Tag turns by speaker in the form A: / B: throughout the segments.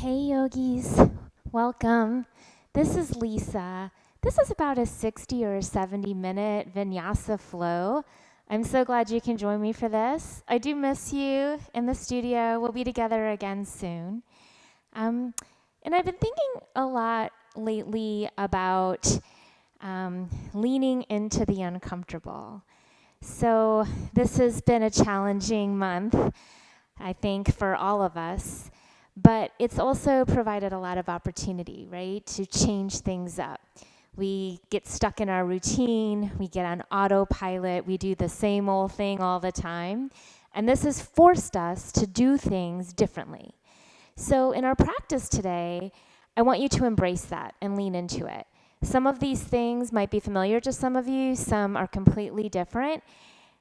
A: Hey yogis, welcome. This is Lisa. This is about a 60 or 70 minute vinyasa flow. I'm so glad you can join me for this. I do miss you in the studio. We'll be together again soon. Um, and I've been thinking a lot lately about leaning into the uncomfortable. So this has been a challenging month, I think, for all of us. But it's also provided a lot of opportunity, right, to change things up. We get stuck in our routine, we get on autopilot, we do the same old thing all the time. And this has forced us to do things differently. So in our practice today, I want you to embrace that and lean into it. Some of these things might be familiar to some of you, some are completely different.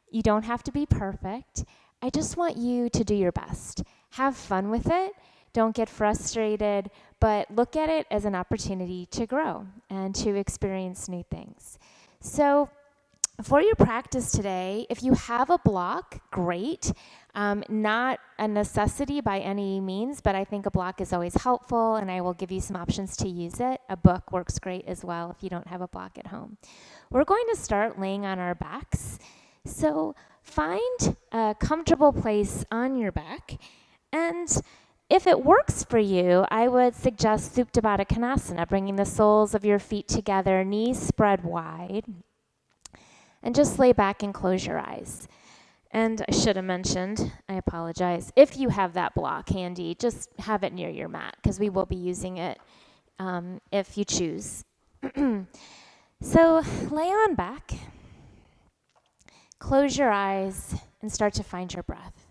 A: You don't have to be perfect. I just want you to do your best. Have fun with it. Don't get frustrated, but look at it as an opportunity to grow and to experience new things. So for your practice today, if you have a block, great. Not a necessity by any means, but I think a block is always helpful, and I will give you some options to use it. A book works great as well if you don't have a block at home. We're going to start laying on our backs. So find a comfortable place on your back, and if it works for you, I would suggest Supta Baddha Konasana, bringing the soles of your feet together, knees spread wide, and just lay back and close your eyes. And I should have mentioned, I apologize, if you have that block handy, just have it near your mat, because we will be using it if you choose. So lay on back, close your eyes, and start to find your breath.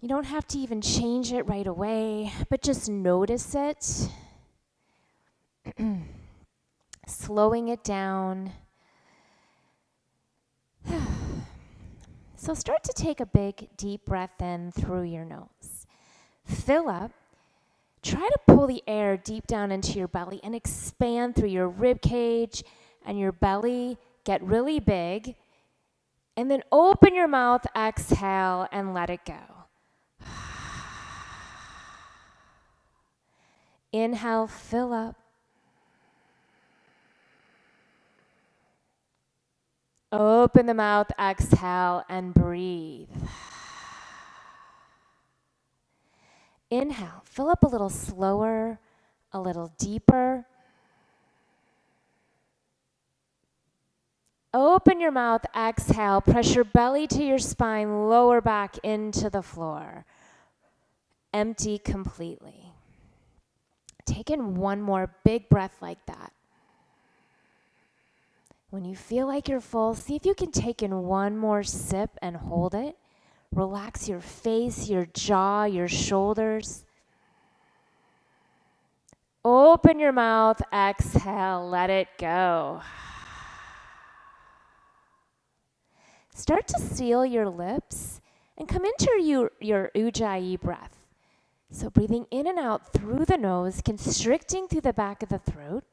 A: You don't have to even change it right away, but just notice it. Slowing it down. So start to take a big, deep breath in through your nose. Fill up. Try to pull the air deep down into your belly and expand through your rib cage and your belly. Get really big. And then open your mouth, exhale, and let it go. Inhale, fill up. Open the mouth, exhale, and breathe. Inhale, fill up a little slower, a little deeper. Open your mouth, exhale, press your belly to your spine, lower back into the floor. Empty completely. Take in one more big breath like that. When you feel like you're full, see if you can take in one more sip and hold it. Relax your face, your jaw, your shoulders. Open your mouth, exhale, let it go. Start to seal your lips and come into your Ujjayi breath. So breathing in and out through the nose, constricting through the back of the throat,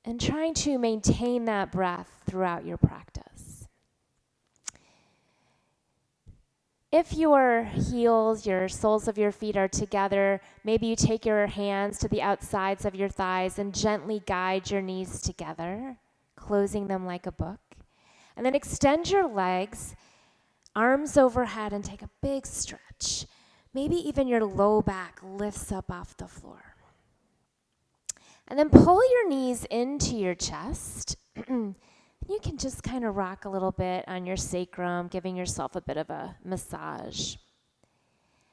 A: and trying to maintain that breath throughout your practice. If your heels, your soles of your feet are together, maybe you take your hands to the outsides of your thighs and gently guide your knees together, closing them like a book. And then extend your legs, arms overhead, and take a big stretch. Maybe even your low back lifts up off the floor. And then pull your knees into your chest. You can just kind of rock a little bit on your sacrum, giving yourself a bit of a massage.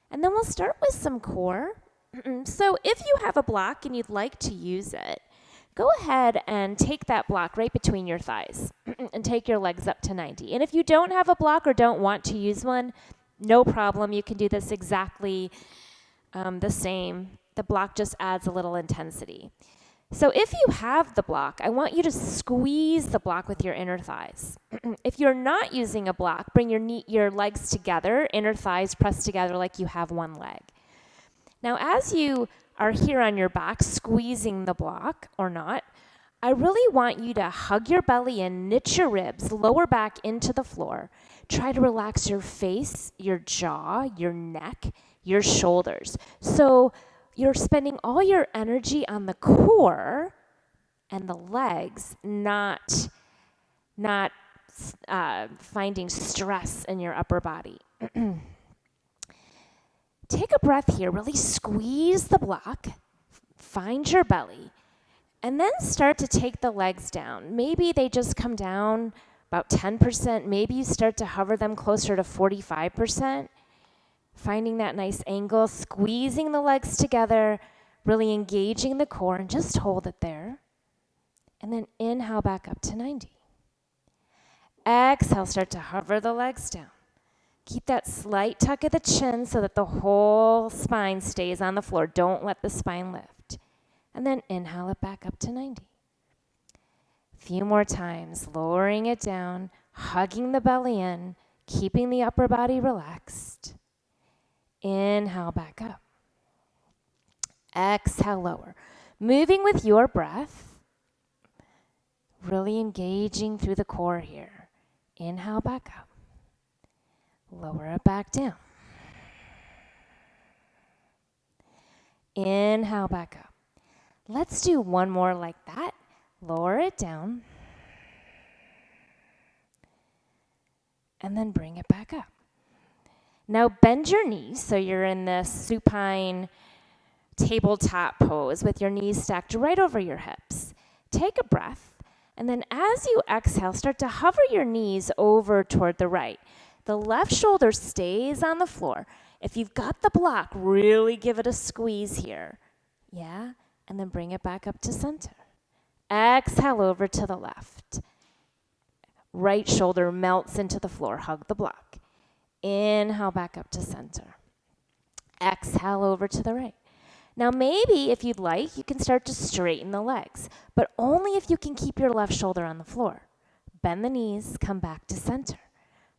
A: And then we'll start with some core. So if you have a block and you'd like to use it, go ahead and take that block right between your thighs and take your legs up to 90. And if you don't have a block or don't want to use one, no problem. You can do this exactly the same. The block just adds a little intensity. So if you have the block, I want you to squeeze the block with your inner thighs. If you're not using a block, bring your legs together, inner thighs pressed together like you have one leg. Now, as you are here on your back, squeezing the block or not, I really want you to hug your belly in, knit your ribs, lower back into the floor. Try to relax your face, your jaw, your neck, your shoulders. So you're spending all your energy on the core and the legs, not finding stress in your upper body. Take a breath here. Really squeeze the block. Find your belly. And then start to take the legs down. Maybe they just come down about 10%. Maybe you start to hover them closer to 45%. Finding that nice angle, squeezing the legs together, really engaging the core, and just hold it there. And then inhale back up to 90. Exhale, start to hover the legs down. Keep that slight tuck of the chin so that the whole spine stays on the floor. Don't let the spine lift. And then inhale it back up to 90. A few more times, lowering it down, hugging the belly in, keeping the upper body relaxed. Inhale back up. Exhale, lower. Moving with your breath, really engaging through the core here. Inhale back up. Lower it back down. Inhale back up. Let's do one more like that. Lower it down. And then bring it back up. Now bend your knees so you're in this supine tabletop pose with your knees stacked right over your hips. Take a breath, and then as you exhale, start to hover your knees over toward the right. The left shoulder stays on the floor. If you've got the block, really give it a squeeze here. Yeah? And then bring it back up to center. Exhale over to the left. Right shoulder melts into the floor. Hug the block. Inhale back up to center. Exhale over to the right. Now maybe if you'd like, you can start to straighten the legs, but only if you can keep your left shoulder on the floor. Bend the knees, come back to center.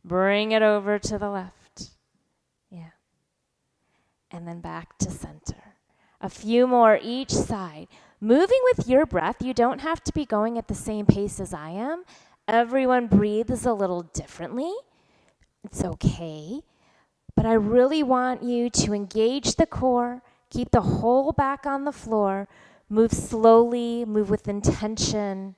A: Bring it over to the left. Yeah. And then back to center. A few more each side. Moving with your breath, you don't have to be going at the same pace as I am. Everyone breathes a little differently. It's okay. But I really want you to engage the core, keep the whole back on the floor, move slowly, move with intention.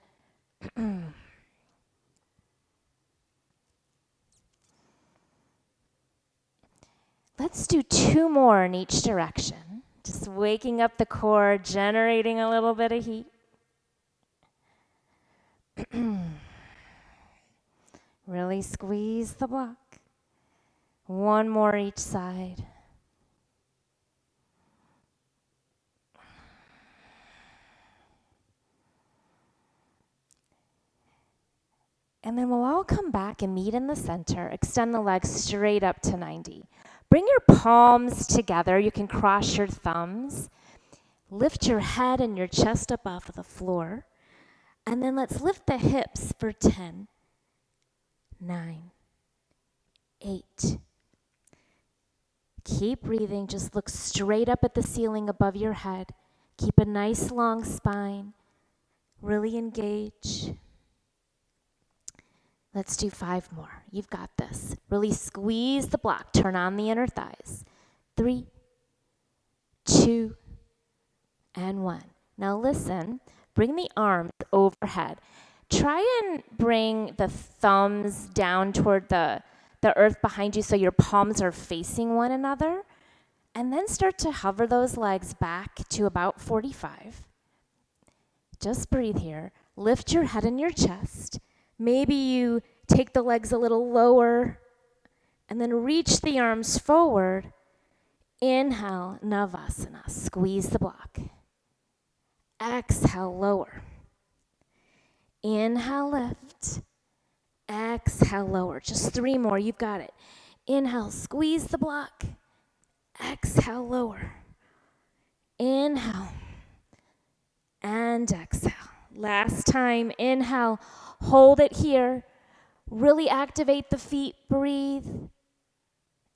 A: Let's do 2 more in each direction. Just waking up the core, generating a little bit of heat. Really squeeze the block. 1 more each side. And then we'll all come back and meet in the center. Extend the legs straight up to 90. Bring your palms together. You can cross your thumbs. Lift your head and your chest up off of the floor. And then let's lift the hips for 10, 9, 8. Keep breathing. Just look straight up at the ceiling above your head. Keep a nice long spine. Really engage. Let's do 5 more. You've got this. Really squeeze the block. Turn on the inner thighs. 3, 2, and 1. Now listen. Bring the arms overhead. Try and bring the thumbs down toward the earth behind you so your palms are facing one another. And then start to hover those legs back to about 45. Just breathe here. Lift your head and your chest. Maybe you take the legs a little lower and then reach the arms forward. Inhale, Navasana. Squeeze the block. Exhale, lower. Inhale, lift. Exhale, lower. Just 3 more. You've got it. Inhale, squeeze the block. Exhale, lower. Inhale and exhale. Last time, inhale. Hold it here. Really activate the feet. Breathe.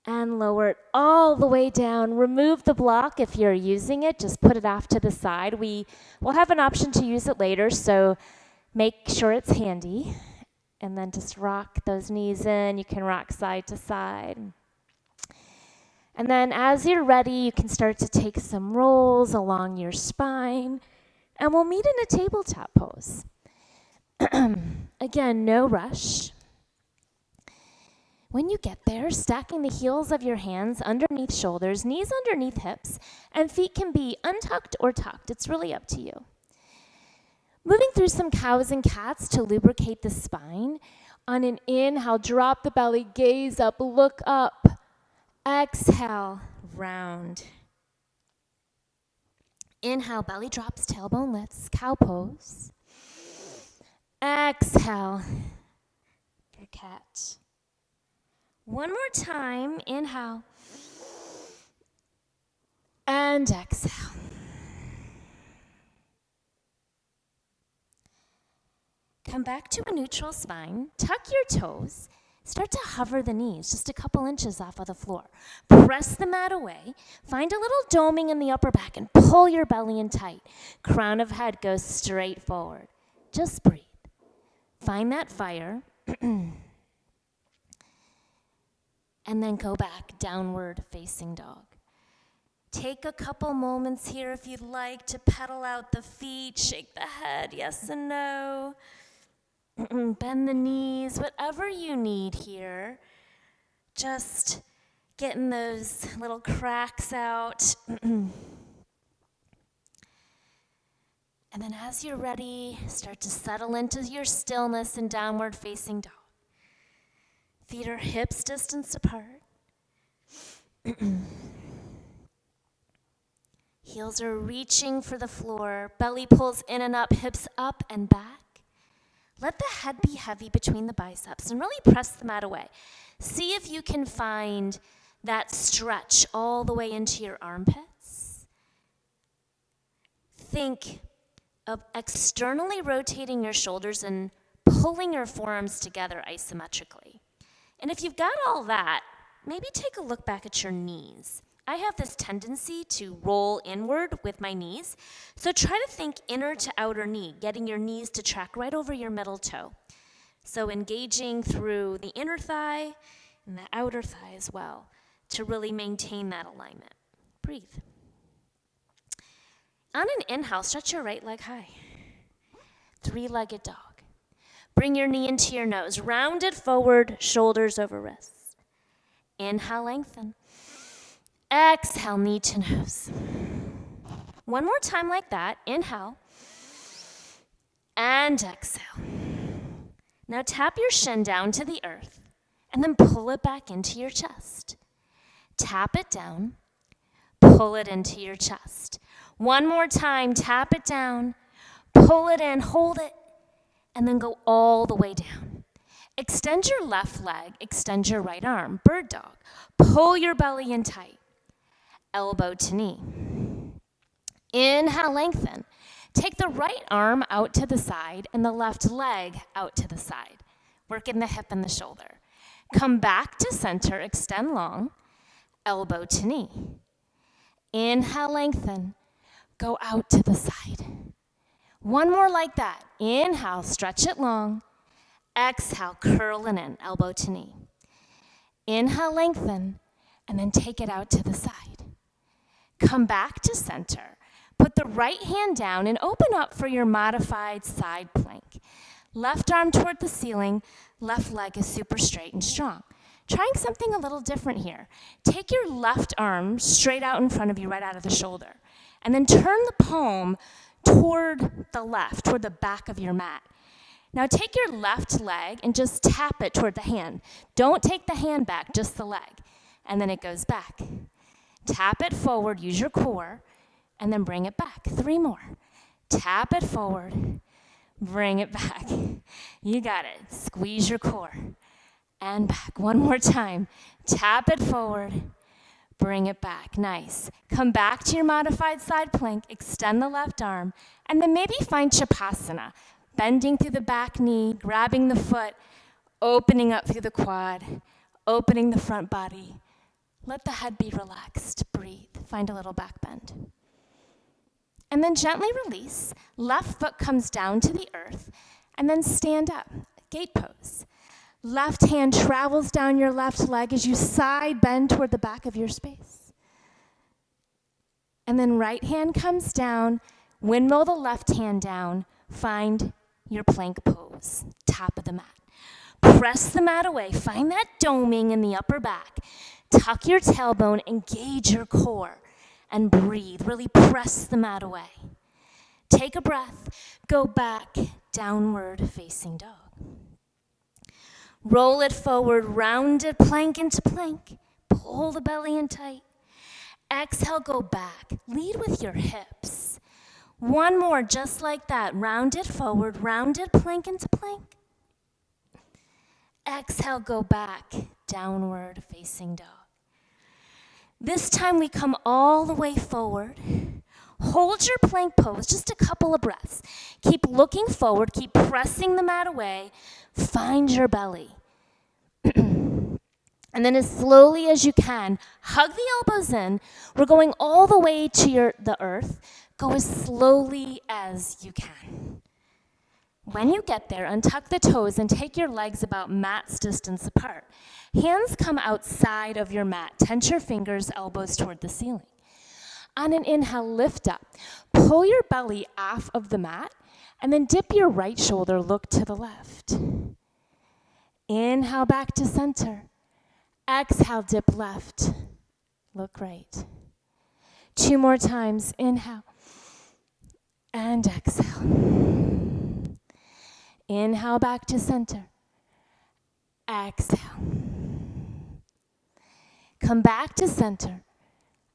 A: And lower it all the way down. Remove the block if you're using it. Just put it off to the side. We will have an option to use it later, so make sure it's handy. And then just rock those knees in. You can rock side to side. And then as you're ready, you can start to take some rolls along your spine, and we'll meet in a tabletop pose. Again, no rush. When you get there, stacking the heels of your hands underneath shoulders, knees underneath hips, and feet can be untucked or tucked. It's really up to you. Moving through some cows and cats to lubricate the spine. On an inhale, drop the belly, gaze up, look up. Exhale, round. Inhale, belly drops, tailbone lifts, cow pose. Exhale, your cat. One more time, inhale. And exhale. Come back to a neutral spine, tuck your toes, start to hover the knees just a couple inches off of the floor. Press the mat away, find a little doming in the upper back and pull your belly in tight. Crown of head goes straight forward. Just breathe. Find that fire. And then go back, downward facing dog. Take a couple moments here if you'd like to pedal out the feet, shake the head, yes and no. Bend the knees, whatever you need here. Just getting those little cracks out. And then as you're ready, start to settle into your stillness and downward facing dog. Feet are hips distance apart. Heels are reaching for the floor. Belly pulls in and up, hips up and back. Let the head be heavy between the biceps and really press the mat away. See if you can find that stretch all the way into your armpits. Think of externally rotating your shoulders and pulling your forearms together isometrically. And if you've got all that, maybe take a look back at your knees. I have this tendency to roll inward with my knees, so try to think inner to outer knee, getting your knees to track right over your middle toe. So engaging through the inner thigh and the outer thigh as well to really maintain that alignment. Breathe. On an inhale, stretch your right leg high. Three-legged dog. Bring your knee into your nose, rounded forward, shoulders over wrists. Inhale, lengthen. Exhale, knee to nose. One more time like that. Inhale. And exhale. Now tap your shin down to the earth and then pull it back into your chest. Tap it down. Pull it into your chest. One more time. Tap it down. Pull it in. Hold it. And then go all the way down. Extend your left leg. Extend your right arm. Bird dog. Pull your belly in tight. Elbow to knee. Inhale, lengthen. Take the right arm out to the side and the left leg out to the side. Working the hip and the shoulder. Come back to center, extend long. Elbow to knee. Inhale, lengthen. Go out to the side. One more like that. Inhale, stretch it long. Exhale, curl it in, elbow to knee. Inhale, lengthen, and then take it out to the side. Come back to center. Put the right hand down and open up for your modified side plank. Left arm toward the ceiling, left leg is super straight and strong. Trying something a little different here. Take your left arm straight out in front of you, right out of the shoulder, and then turn the palm toward the left, toward the back of your mat. Now take your left leg and just tap it toward the hand. Don't take the hand back, just the leg. And then it goes back. Tap it forward, use your core, and then bring it back. 3 more. Tap it forward, bring it back. You got it. Squeeze your core. And back. 1 more time. Tap it forward, bring it back. Nice. Come back to your modified side plank, extend the left arm, and then maybe find Shavasana. Bending through the back knee, grabbing the foot, opening up through the quad, opening the front body. Let the head be relaxed. Breathe. Find a little back bend. And then gently release. Left foot comes down to the earth, and then stand up. Gate pose. Left hand travels down your left leg as you side bend toward the back of your space. And then right hand comes down, windmill the left hand down, find your plank pose, top of the mat. Press the mat away, find that doming in the upper back. Tuck your tailbone, engage your core, and breathe. Really press the mat away. Take a breath, go back, downward facing dog. Roll it forward, rounded plank into plank. Pull the belly in tight. Exhale, go back. Lead with your hips. One more, just like that. Rounded forward, rounded plank into plank. Exhale, go back, downward facing dog. This time we come all the way forward. Hold your plank pose, just a couple of breaths. Keep looking forward, keep pressing the mat away. Find your belly. And then as slowly as you can, hug the elbows in. We're going all the way to the earth. Go as slowly as you can. When you get there, untuck the toes and take your legs about mat's distance apart. Hands come outside of your mat. Tense your fingers, elbows toward the ceiling. On an inhale, lift up. Pull your belly off of the mat, and then dip your right shoulder, look to the left. Inhale back to center. Exhale, dip left. Look right. 2 more times. Inhale and exhale. Inhale back to center. Exhale. Come back to center,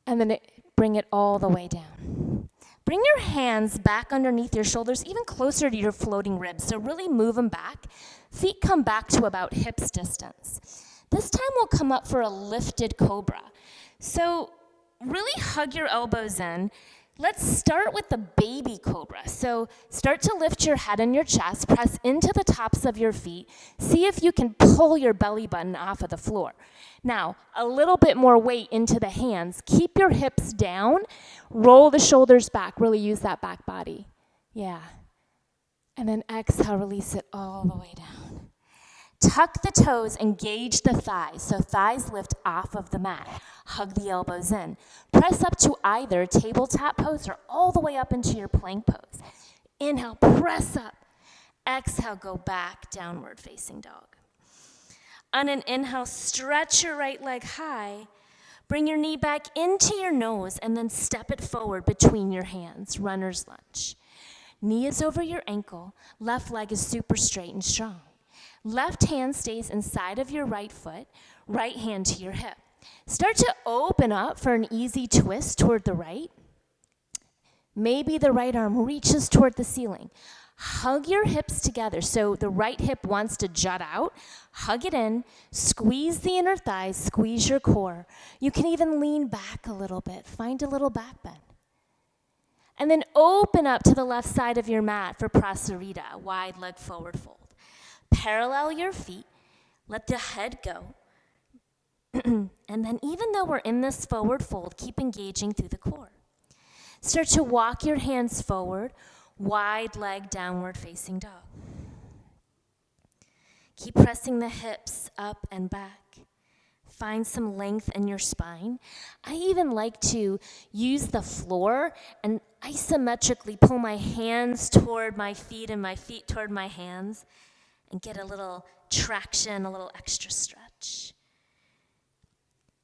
A: and then bring it all the way down. Bring your hands back underneath your shoulders, even closer to your floating ribs. So really move them back. Feet come back to about hips distance. This time we'll come up for a lifted cobra. So really hug your elbows in. Let's start with the baby cobra. So start to lift your head and your chest, press into the tops of your feet. See if you can pull your belly button off of the floor. Now, a little bit more weight into the hands. Keep your hips down. Roll the shoulders back. Really use that back body. Yeah. And then exhale, release it all the way down. Tuck the toes, engage the thighs. So thighs lift off of the mat. Hug the elbows in. Press up to either tabletop pose or all the way up into your plank pose. Inhale, press up. Exhale, go back, downward facing dog. On an inhale, stretch your right leg high. Bring your knee back into your nose and then step it forward between your hands, runner's lunge. Knee is over your ankle. Left leg is super straight and strong. Left hand stays inside of your right foot, right hand to your hip. Start to open up for an easy twist toward the right. Maybe the right arm reaches toward the ceiling. Hug your hips together so the right hip wants to jut out. Hug it in, squeeze the inner thighs, squeeze your core. You can even lean back a little bit. Find a little back bend. And then open up to the left side of your mat for Prasarita, wide leg forward fold. Parallel your feet, let the head go. And then even though we're in this forward fold, keep engaging through the core. Start to walk your hands forward, wide leg downward facing dog. Keep pressing the hips up and back. Find some length in your spine. I even like to use the floor and isometrically pull my hands toward my feet and my feet toward my hands and get a little traction, a little extra stretch.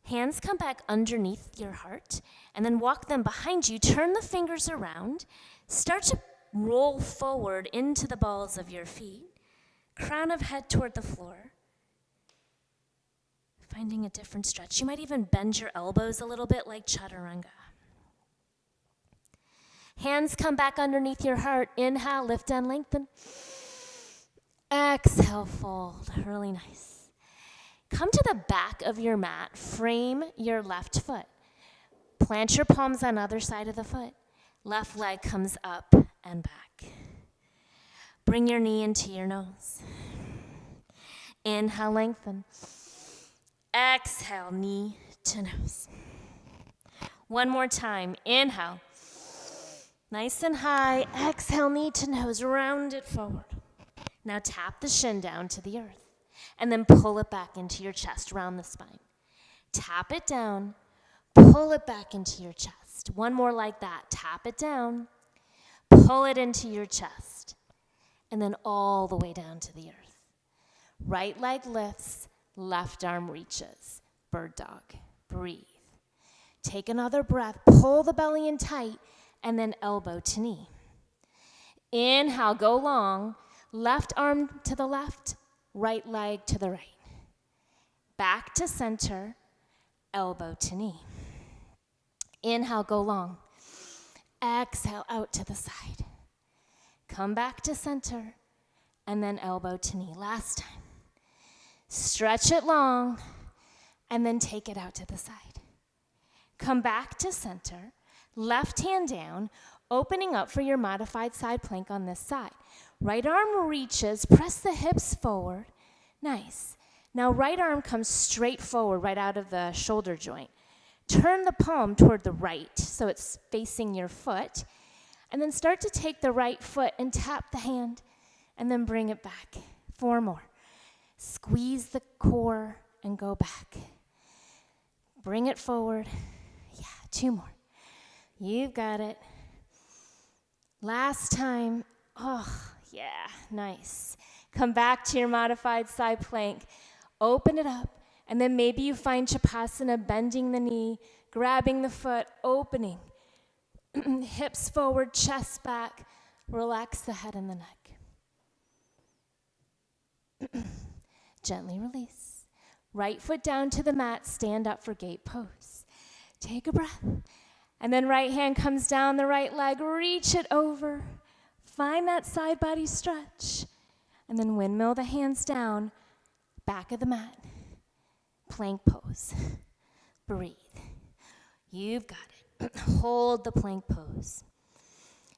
A: Hands come back underneath your heart, and then walk them behind you. Turn the fingers around. Start to roll forward into the balls of your feet. Crown of head toward the floor. Finding a different stretch. You might even bend your elbows a little bit like chaturanga. Hands come back underneath your heart. Inhale, lift and lengthen. Exhale, fold. Really nice. Come to the back of your mat. Frame your left foot. Plant your palms on the other side of the foot. Left leg comes up and back. Bring your knee into your nose. Inhale, lengthen. Exhale, knee to nose. One more time. Inhale. Nice and high. Exhale, knee to nose. Round it forward. Now tap the shin down to the earth. And then pull it back into your chest, round the spine. Tap it down, pull it back into your chest. One more like that. Tap it down, pull it into your chest, and then all the way down to the earth. Right leg lifts, left arm reaches. Bird dog. Breathe. Take another breath, pull the belly in tight, and then elbow to knee. Inhale, go long, left arm to the left, right leg to the right. Back to center, elbow to knee. Inhale, go long. Exhale, out to the side. Come back to center, and then elbow to knee. Last time. Stretch it long, and then take it out to the side. Come back to center, left hand down, opening up for your modified side plank on this side. Right arm reaches, press the hips forward. Nice. Now right arm comes straight forward, right out of the shoulder joint. Turn the palm toward the right, so it's facing your foot. And then start to take the right foot and tap the hand, and then bring it back. 4 more. Squeeze the core and go back. Bring it forward. Yeah, 2 more. You've got it. Last time. Oh, yeah, nice. Come back to your modified side plank. Open it up. And then maybe you find Chapasana, bending the knee, grabbing the foot, opening. Hips forward, chest back. Relax the head and the neck. Gently release. Right foot down to the mat, stand up for gate pose. Take a breath. And then right hand comes down the right leg, reach it over. Find that side body stretch. And then windmill the hands down, back of the mat. Plank pose. Breathe. You've got it. Hold the plank pose.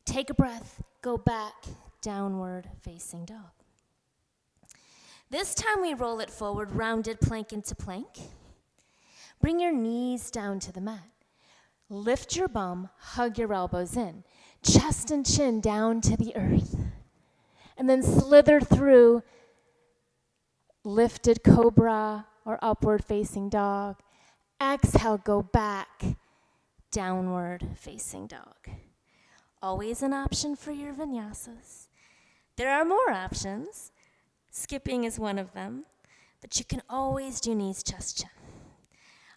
A: Take a breath, go back, downward facing dog. This time we roll it forward, rounded plank into plank. Bring your knees down to the mat. Lift your bum, hug your elbows in. Chest and chin down to the earth. And then slither through lifted cobra or upward facing dog. Exhale, go back, downward facing dog. Always an option for your vinyasas. There are more options. Skipping is one of them, but you can always do knees, chest, chin.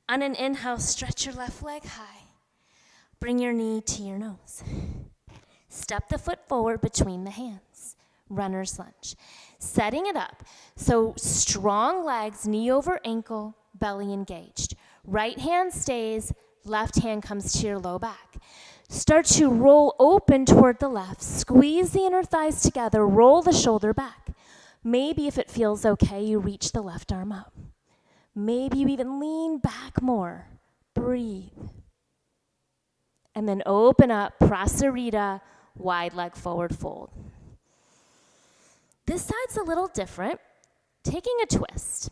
A: On an inhale, stretch your left leg high. Bring your knee to your nose. Step the foot forward between the hands. Runner's lunge. Setting it up. So strong legs, knee over ankle, belly engaged. Right hand stays, left hand comes to your low back. Start to roll open toward the left. Squeeze the inner thighs together. Roll the shoulder back. Maybe if it feels okay, you reach the left arm up. Maybe you even lean back more. Breathe. And then open up, Prasarita, wide leg forward fold. This side's a little different. Taking a twist.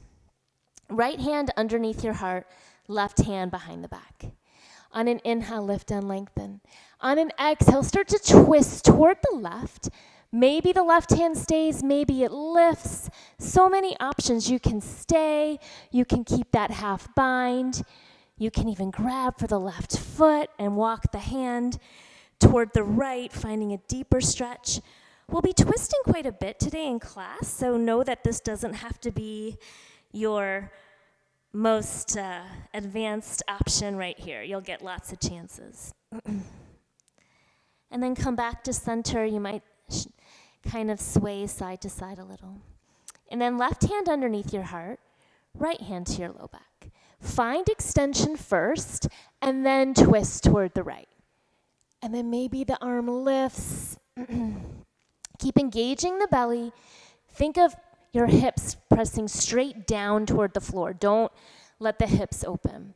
A: Right hand underneath your heart, left hand behind the back. On an inhale, lift and lengthen. On an exhale, start to twist toward the left. Maybe the left hand stays, maybe it lifts. So many options. You can stay, you can keep that half bind. You can even grab for the left foot and walk the hand toward the right, finding a deeper stretch. We'll be twisting quite a bit today in class, so know that this doesn't have to be your most advanced option right here. You'll get lots of chances. And then come back to center. You might kind of sway side to side a little. And then left hand underneath your heart, right hand to your low back. Find extension first, and then twist toward the right. And then maybe the arm lifts. Keep engaging the belly. Think of your hips pressing straight down toward the floor. Don't let the hips open.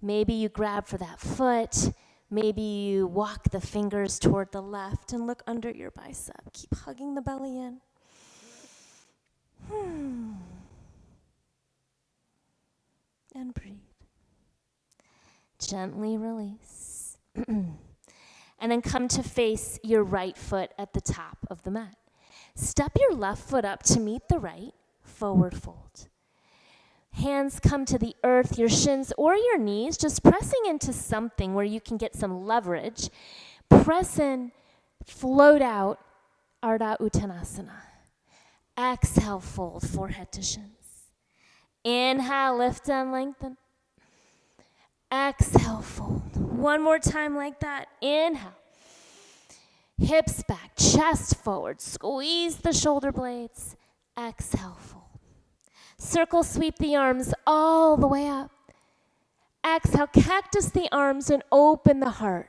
A: Maybe you grab for that foot. Maybe you walk the fingers toward the left and look under your bicep. Keep hugging the belly in. And breathe. Gently release. And then come to face your right foot at the top of the mat. Step your left foot up to meet the right. forward fold. Hands come to the earth, your shins or your knees, just pressing into something where you can get some leverage. Press in, float out, Ardha Uttanasana. Exhale, fold, forehead to shins. Inhale, lift and lengthen. Exhale, fold. One more time like that. Inhale. Hips back, chest forward. Squeeze the shoulder blades. Exhale, fold. Circle sweep the arms all the way up. Exhale, cactus the arms and open the heart.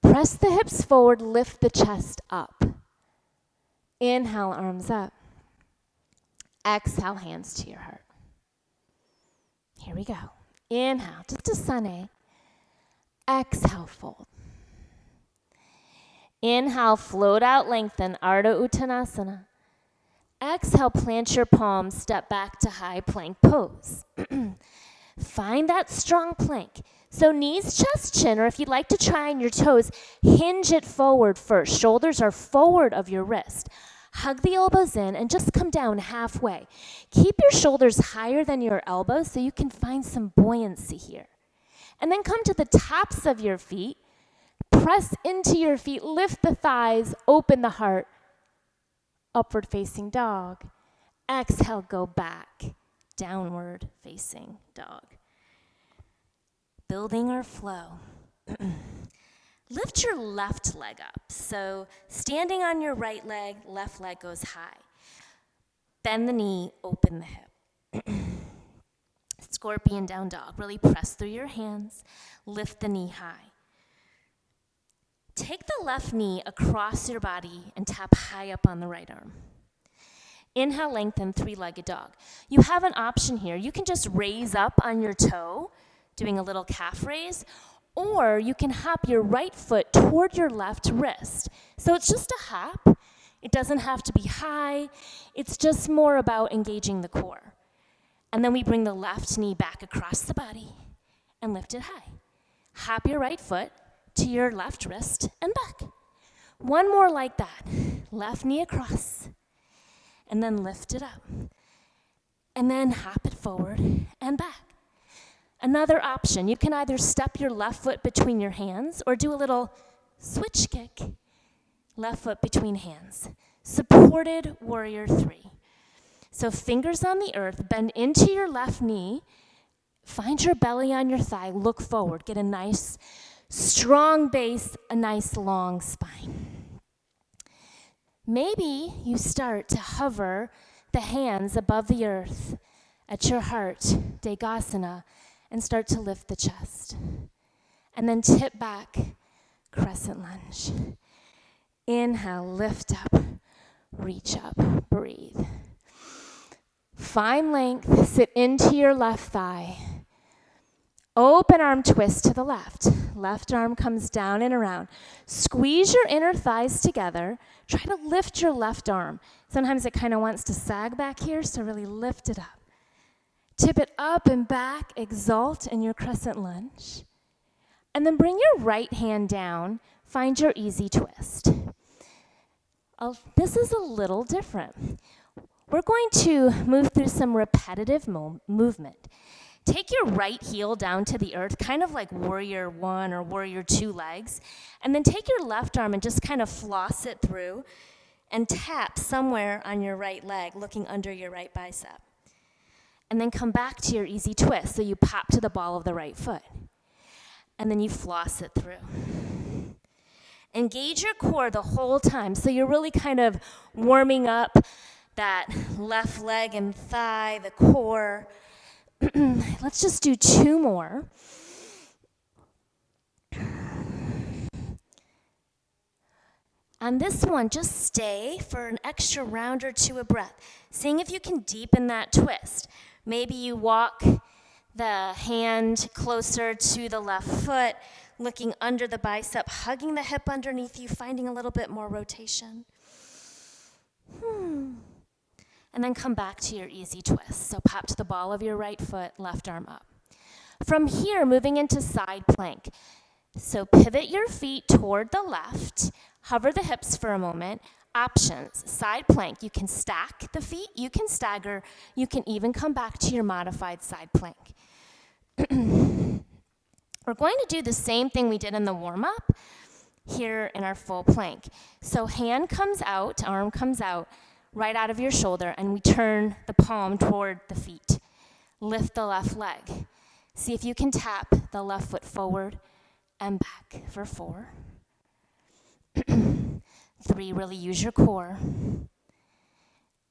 A: Press the hips forward, lift the chest up. Inhale, arms up. Exhale, hands to your heart. Here we go. Inhale, just a sane. Exhale, fold. Inhale, float out, lengthen, Ardha Uttanasana. Exhale, plant your palms, step back to high plank pose. Find that strong plank. So knees, chest, chin, or if you'd like to try on your toes, hinge it forward first. Shoulders are forward of your wrist. Hug the elbows in and just come down halfway. Keep your shoulders higher than your elbows so you can find some buoyancy here. And then come to the tops of your feet. Press into your feet, lift the thighs, open the heart. Upward facing dog. Exhale, go back. Downward facing dog. Building our flow. Lift your left leg up. So standing on your right leg, left leg goes high. Bend the knee, open the hip. Scorpion down dog. Really press through your hands. Lift the knee high. Take the left knee across your body and tap high up on the right arm. Inhale, lengthen, three-legged dog. You have an option here. You can just raise up on your toe, doing a little calf raise, or you can hop your right foot toward your left wrist. So it's just a hop. It doesn't have to be high. It's just more about engaging the core. And then we bring the left knee back across the body and lift it high. Hop your right foot to your left wrist and back. One more like that. Left knee across. And then lift it up. And then hop it forward and back. Another option, you can either step your left foot between your hands or do a little switch kick. Left foot between hands. Supported warrior three. So fingers on the earth, bend into your left knee. Find your belly on your thigh, look forward. Get a nice strong base, a nice long spine. Maybe you start to hover the hands above the earth at your heart, Degasana, and start to lift the chest. And then tip back, crescent lunge. Inhale, lift up, reach up, breathe. Find length, sit into your left thigh. Open arm twist to the left. Left arm comes down and around. Squeeze your inner thighs together. Try to lift your left arm. Sometimes it kind of wants to sag back here, so really lift it up. Tip it up and back, exalt in your crescent lunge. And then bring your right hand down. Find your easy twist. This is a little different. We're going to move through some repetitive movement. Take your right heel down to the earth, kind of like warrior one or warrior two legs, and then take your left arm and just kind of floss it through and tap somewhere on your right leg, looking under your right bicep. And then come back to your easy twist, so you pop to the ball of the right foot. And then you floss it through. Engage your core the whole time, so you're really kind of warming up that left leg and thigh, the core. Let's just do two more. On this one, just stay for an extra round or two of breath, seeing if you can deepen that twist. Maybe you walk the hand closer to the left foot, looking under the bicep, hugging the hip underneath you, finding a little bit more rotation. And then come back to your easy twist. So pop to the ball of your right foot, left arm up. From here, moving into side plank. So pivot your feet toward the left, hover the hips for a moment, Options, side plank. You can stack the feet, you can stagger, you can even come back to your modified side plank. We're going to do the same thing we did in the warm-up here in our full plank. So hand comes out, arm comes out, right out of your shoulder, and we turn the palm toward the feet. Lift the left leg. See if you can tap the left foot forward and back for 4. 3, really use your core.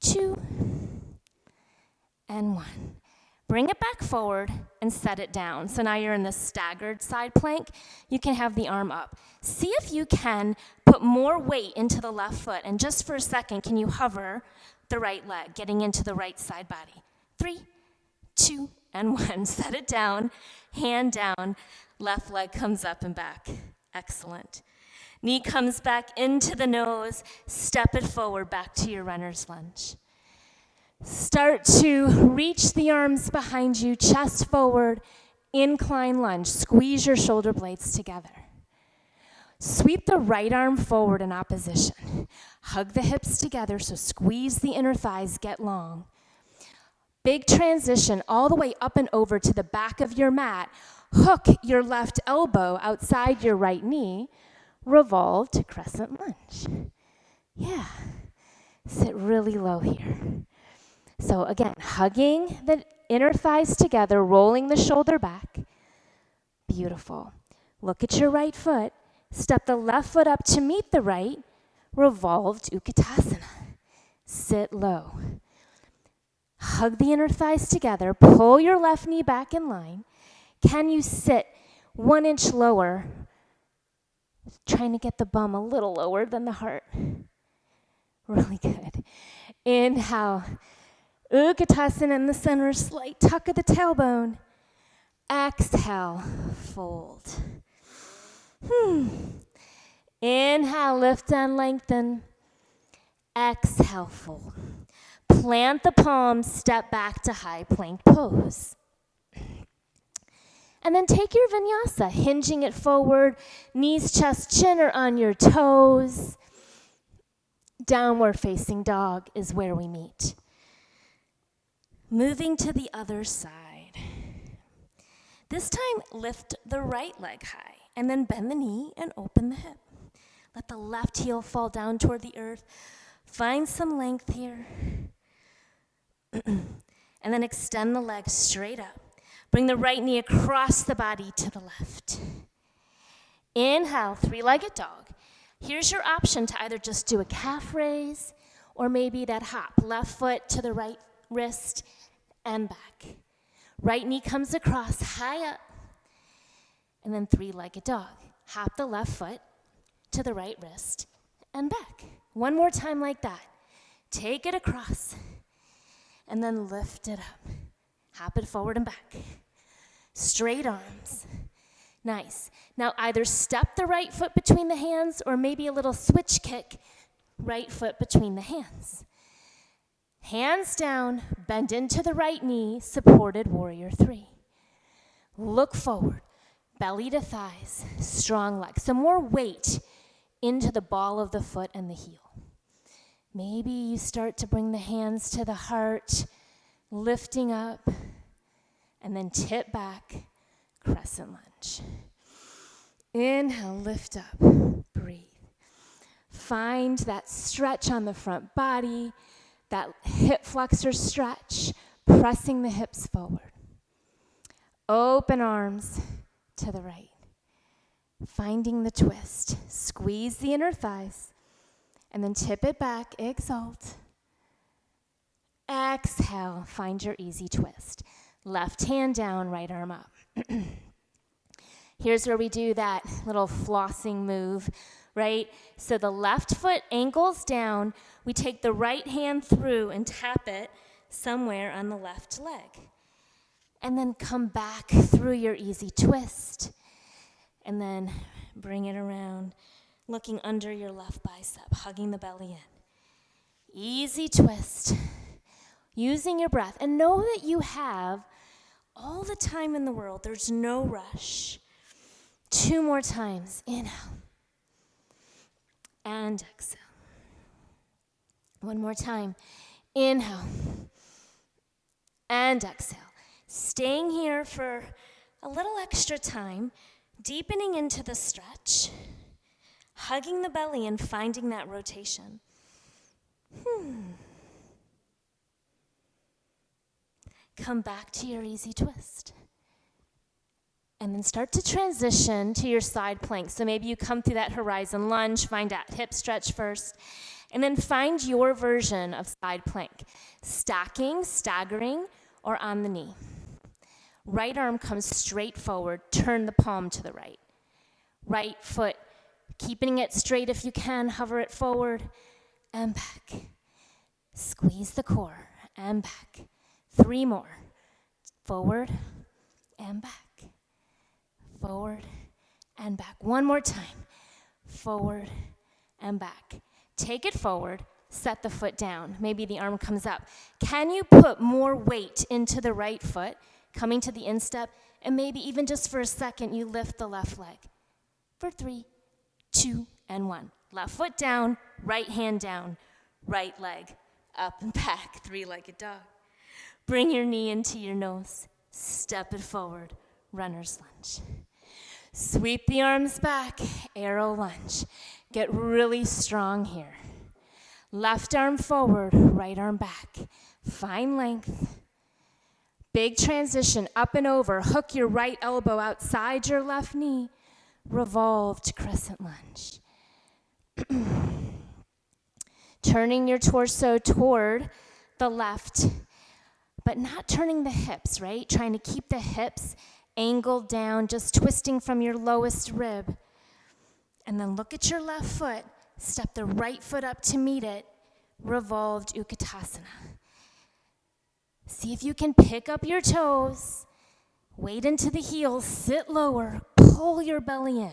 A: 2, and 1. Bring it back forward and set it down. So now you're in the staggered side plank. You can have the arm up. See if you can put more weight into the left foot. And just for a second, can you hover the right leg, getting into the right side body? 3, 2, and 1. Set it down, hand down, left leg comes up and back. Excellent. Knee comes back into the nose, step it forward back to your runner's lunge. Start to reach the arms behind you, chest forward, incline lunge. Squeeze your shoulder blades together. Sweep the right arm forward in opposition. Hug the hips together, so squeeze the inner thighs, get long. Big transition all the way up and over to the back of your mat. Hook your left elbow outside your right knee. Revolve to crescent lunge. Yeah. Sit really low here. So again, hugging the inner thighs together, rolling the shoulder back. Beautiful. Look at your right foot. Step the left foot up to meet the right. Revolve to Utkatasana. Sit low. Hug the inner thighs together. Pull your left knee back in line. Can you sit 1 inch lower? Trying to get the bum a little lower than the heart. Really good. Inhale. Utkatasana in the center, slight tuck of the tailbone. Exhale, fold. Inhale, lift and lengthen. Exhale, fold. Plant the palms, step back to high plank pose. And then take your vinyasa, hinging it forward, knees, chest, chin are on your toes. Downward facing dog is where we meet. Moving to the other side. This time, lift the right leg high, and then bend the knee and open the hip. Let the left heel fall down toward the earth. Find some length here. And then extend the leg straight up. Bring the right knee across the body to the left. Inhale, 3-legged dog. Here's your option to either just do a calf raise or maybe that hop. Left foot to the right wrist and back. Right knee comes across, high up. And then 3-legged dog. Hop the left foot to the right wrist and back. One more time like that. Take it across and then lift it up. Hop it forward and back. Straight arms. Nice. Now either step the right foot between the hands or maybe a little switch kick, right foot between the hands. Hands down, bend into the right knee, supported warrior 3. Look forward, belly to thighs, strong legs. Some more weight into the ball of the foot and the heel. Maybe you start to bring the hands to the heart, lifting up, and then tip back, crescent lunge. Inhale, lift up, breathe. Find that stretch on the front body, that hip flexor stretch, pressing the hips forward. Open arms to the right. Finding the twist. Squeeze the inner thighs, and then tip it back, exalt. Exhale, find your easy twist. Left hand down, right arm up. Here's where we do that little flossing move, right? So the left foot ankles down. We take the right hand through and tap it somewhere on the left leg. And then come back through your easy twist. And then bring it around, looking under your left bicep, hugging the belly in. Easy twist. Using your breath. And know that you have all the time in the world. There's no rush. 2 more times. Inhale. And exhale. One more time. Inhale and exhale. Staying here for a little extra time, deepening into the stretch, hugging the belly and finding that rotation. Come back to your easy twist. And then start to transition to your side plank. So maybe you come through that horizon lunge, find that hip stretch first, and then find your version of side plank. Stacking, staggering, or on the knee. Right arm comes straight forward, turn the palm to the right. Right foot, keeping it straight if you can, hover it forward and back. Squeeze the core and back. 3 more. Forward and back. Forward and back. One more time. Forward and back. Take it forward. Set the foot down. Maybe the arm comes up. Can you put more weight into the right foot, coming to the instep, and maybe even just for a second, you lift the left leg. For 3, 2, and 1. Left foot down, right hand down, right leg up and back, 3-legged dog. Bring your knee into your nose. Step it forward, runner's lunge. Sweep the arms back, arrow lunge. Get really strong here. Left arm forward, right arm back. Find length. Big transition, up and over. Hook your right elbow outside your left knee. Revolved crescent lunge. Turning your torso toward the left, but not turning the hips, right? Trying to keep the hips angled down, just twisting from your lowest rib. And then look at your left foot. Step the right foot up to meet it. Revolved Utkatasana. See if you can pick up your toes. Weight into the heels. Sit lower. Pull your belly in.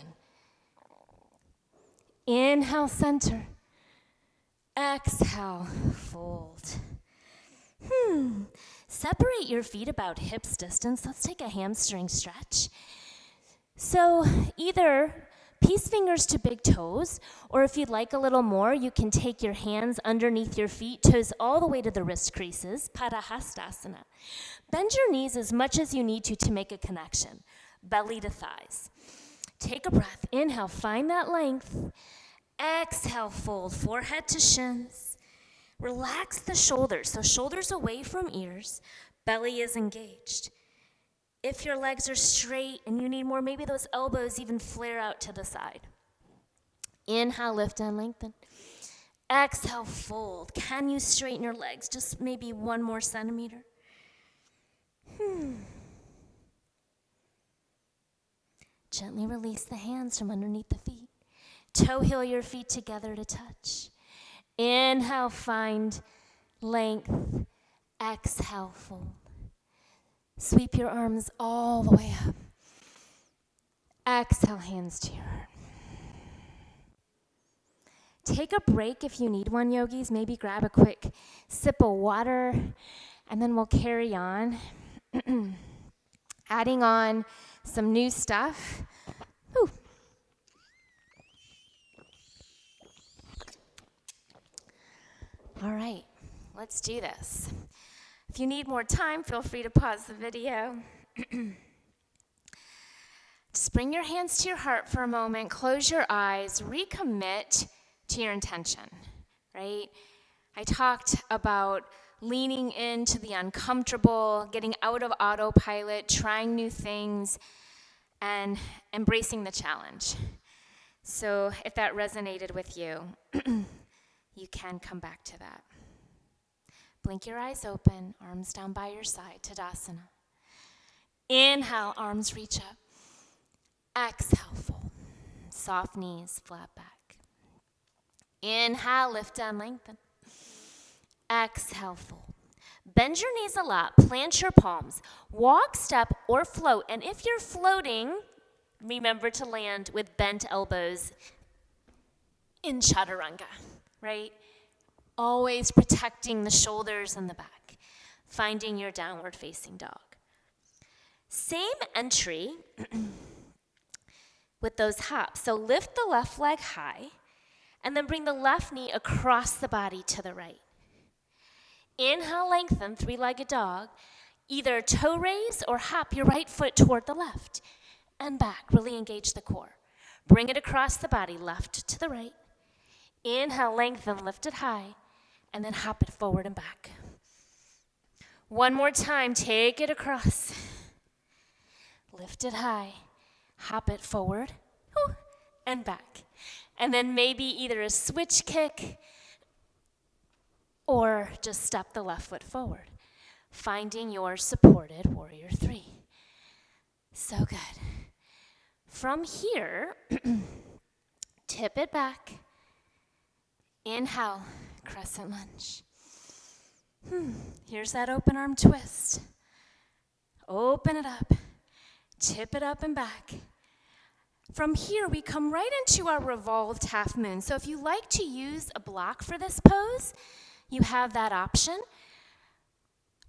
A: Inhale, center. Exhale, fold. Separate your feet about hips distance. Let's take a hamstring stretch. So either peace fingers to big toes, or if you'd like a little more, you can take your hands underneath your feet, toes all the way to the wrist creases, Padahastasana. Bend your knees as much as you need to make a connection, belly to thighs. Take a breath. Inhale, find that length. Exhale, fold, forehead to shins. Relax the shoulders, so shoulders away from ears, belly is engaged. If your legs are straight and you need more, maybe those elbows even flare out to the side. Inhale, lift and lengthen. Exhale, fold. Can you straighten your legs just maybe 1 more centimeter? Gently release the hands from underneath the feet. Toe heel your feet together to touch. Inhale, find length. Exhale, fold. Sweep your arms all the way up. Exhale, hands to your heart. Take a break if you need one, yogis. Maybe grab a quick sip of water, and then we'll carry on. Adding on some new stuff. Whew. All right, let's do this. If you need more time, feel free to pause the video. Just bring your hands to your heart for a moment, close your eyes, recommit to your intention, right? I talked about leaning into the uncomfortable, getting out of autopilot, trying new things, and embracing the challenge. So if that resonated with you, you can come back to that. Blink your eyes open, arms down by your side, Tadasana. Inhale, arms reach up. Exhale, fold. Soft knees, flat back. Inhale, lift and lengthen. Exhale, fold. Bend your knees a lot, plant your palms. Walk, step, or float. And if you're floating, remember to land with bent elbows in Chaturanga, right? Always protecting the shoulders and the back, finding your downward facing dog. Same entry with those hops. So lift the left leg high And then bring the left knee across the body to the right. Inhale, lengthen, three-legged dog. Either toe raise or hop your right foot toward the left and back. Really engage the core. Bring it across the body, left to the right. Inhale, lengthen, lift it high, and then hop it forward and back. One more time, take it across. Lift it high, hop it forward, and back. And then maybe either a switch kick or just step the left foot forward, finding your supported warrior three. So good. From here, tip it back. Inhale, crescent lunge. Here's that open arm twist. Open it up, tip it up and back. From here, we come right into our revolved half moon. So if you like to use a block for this pose, you have that option.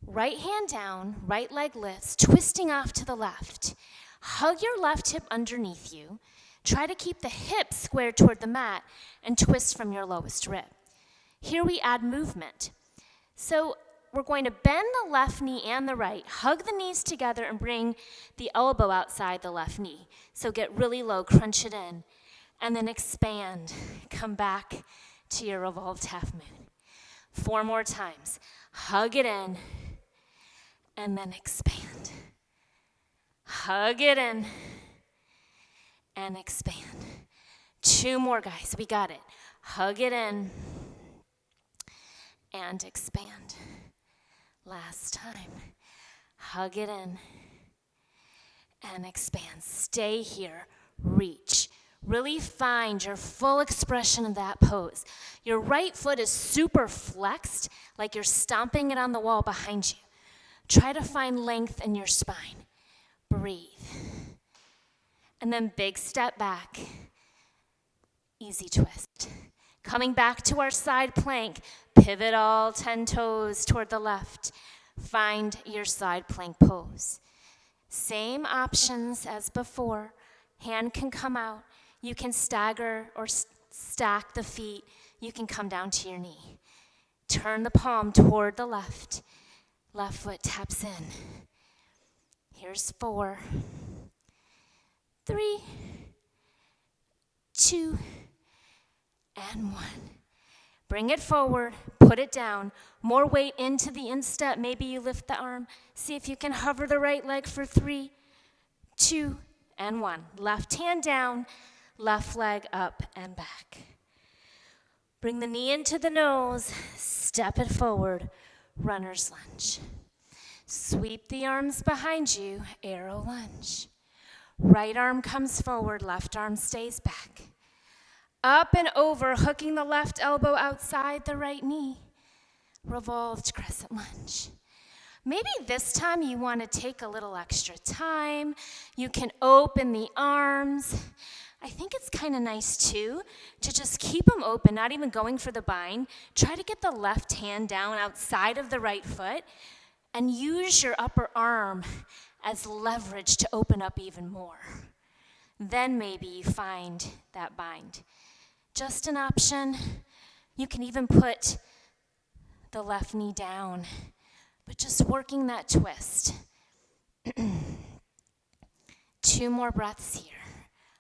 A: Right hand down, right leg lifts, twisting off to the left. Hug your left hip underneath you. Try to keep the hips squared toward the mat and twist from your lowest rib. Here we add movement. So we're going to bend the left knee and the right, hug the knees together and bring the elbow outside the left knee. So get really low, crunch it in, and then expand. Come back to your revolved half moon. 4 more times. Hug it in, and then expand. Hug it in, and expand. 2 more, guys. We got it. Hug it in, and expand. Last time. Hug it in, and expand. Stay here. Reach. Really find your full expression of that pose. Your right foot is super flexed, like you're stomping it on the wall behind you. Try to find length in your spine. Breathe. And then big step back. Easy twist. Coming back to our side plank, pivot all 10 toes toward the left. Find your side plank pose. Same options as before. Hand can come out. You can stagger or stack the feet. You can come down to your knee. Turn the palm toward the left. Left foot taps in. Here's 4, 3, 2, and 1. Bring it forward, put it down. More weight into the instep. Maybe you lift the arm. See if you can hover the right leg for 3, 2, and 1. Left hand down, left leg up and back. Bring the knee into the nose, step it forward, runner's lunge. Sweep the arms behind you, arrow lunge. Right arm comes forward, left arm stays back. Up and over, hooking the left elbow outside the right knee. Revolved crescent lunge. Maybe this time you want to take a little extra time. You can open the arms. I think it's kind of nice too to just keep them open, not even going for the bind. Try to get the left hand down outside of the right foot and use your upper arm as leverage to open up even more. Then maybe you find that bind. Just an option. You can even put the left knee down, but just working that twist. 2 more breaths here.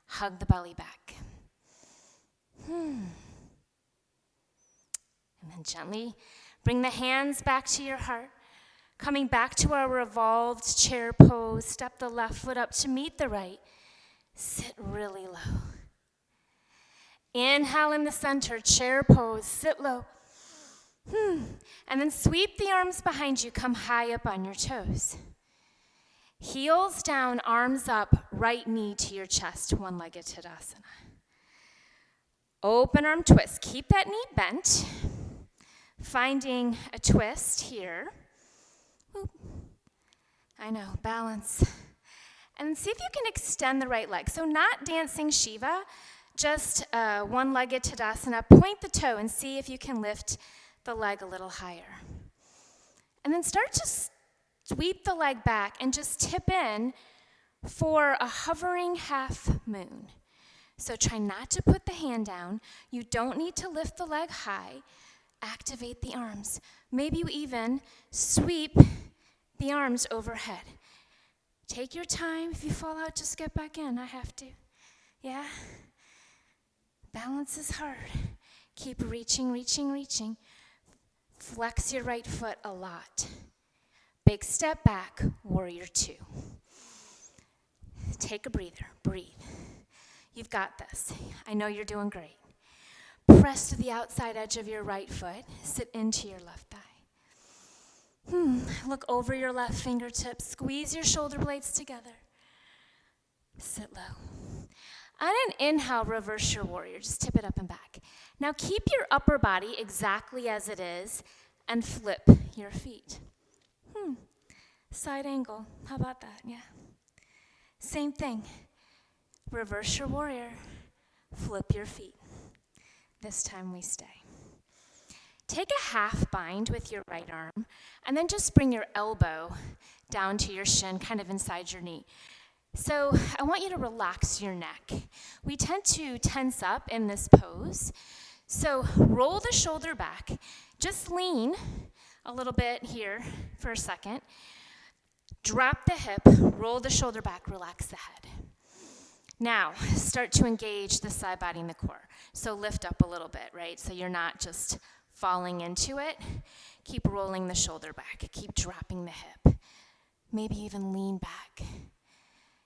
A: Hug the belly back. And then gently bring the hands back to your heart. Coming back to our revolved chair pose, step the left foot up to meet the right. Sit really low. Inhale in the center, chair pose, sit low. And then sweep the arms behind you, come high up on your toes. Heels down, arms up, right knee to your chest, one-legged Tadasana. Open arm twist. Keep that knee bent. Finding a twist here. Whoop. I know, balance. And see if you can extend the right leg. So not dancing Shiva, just one-legged Tadasana. Point the toe and see if you can lift the leg a little higher. And then start to sweep the leg back and just tip in for a hovering half moon. So try not to put the hand down. You don't need to lift the leg high. Activate the arms. Maybe you even sweep the arms overhead. Take your time. If you fall out, just get back in. I have to. Yeah? Balance is hard. Keep reaching, reaching, reaching. Flex your right foot a lot. Big step back, warrior two. Take a breather, breathe. You've got this. I know you're doing great. Press to the outside edge of your right foot. Sit into your left thigh. Look over your left fingertips. Squeeze your shoulder blades together. Sit low. On an inhale, reverse your warrior. Just tip it up and back. Now keep your upper body exactly as it is and flip your feet. Side angle. How about that? Yeah. Same thing. Reverse your warrior. Flip your feet. This time we stay. Take a half bind with your right arm, and then just bring your elbow down to your shin, kind of inside your knee. So I want you to relax your neck. We tend to tense up in this pose. So roll the shoulder back. Just lean a little bit here for a second. Drop the hip, roll the shoulder back, relax the head. Now, start to engage the side body and the core. So lift up a little bit, right? So you're not just falling into it. Keep rolling the shoulder back. Keep dropping the hip. Maybe even lean back.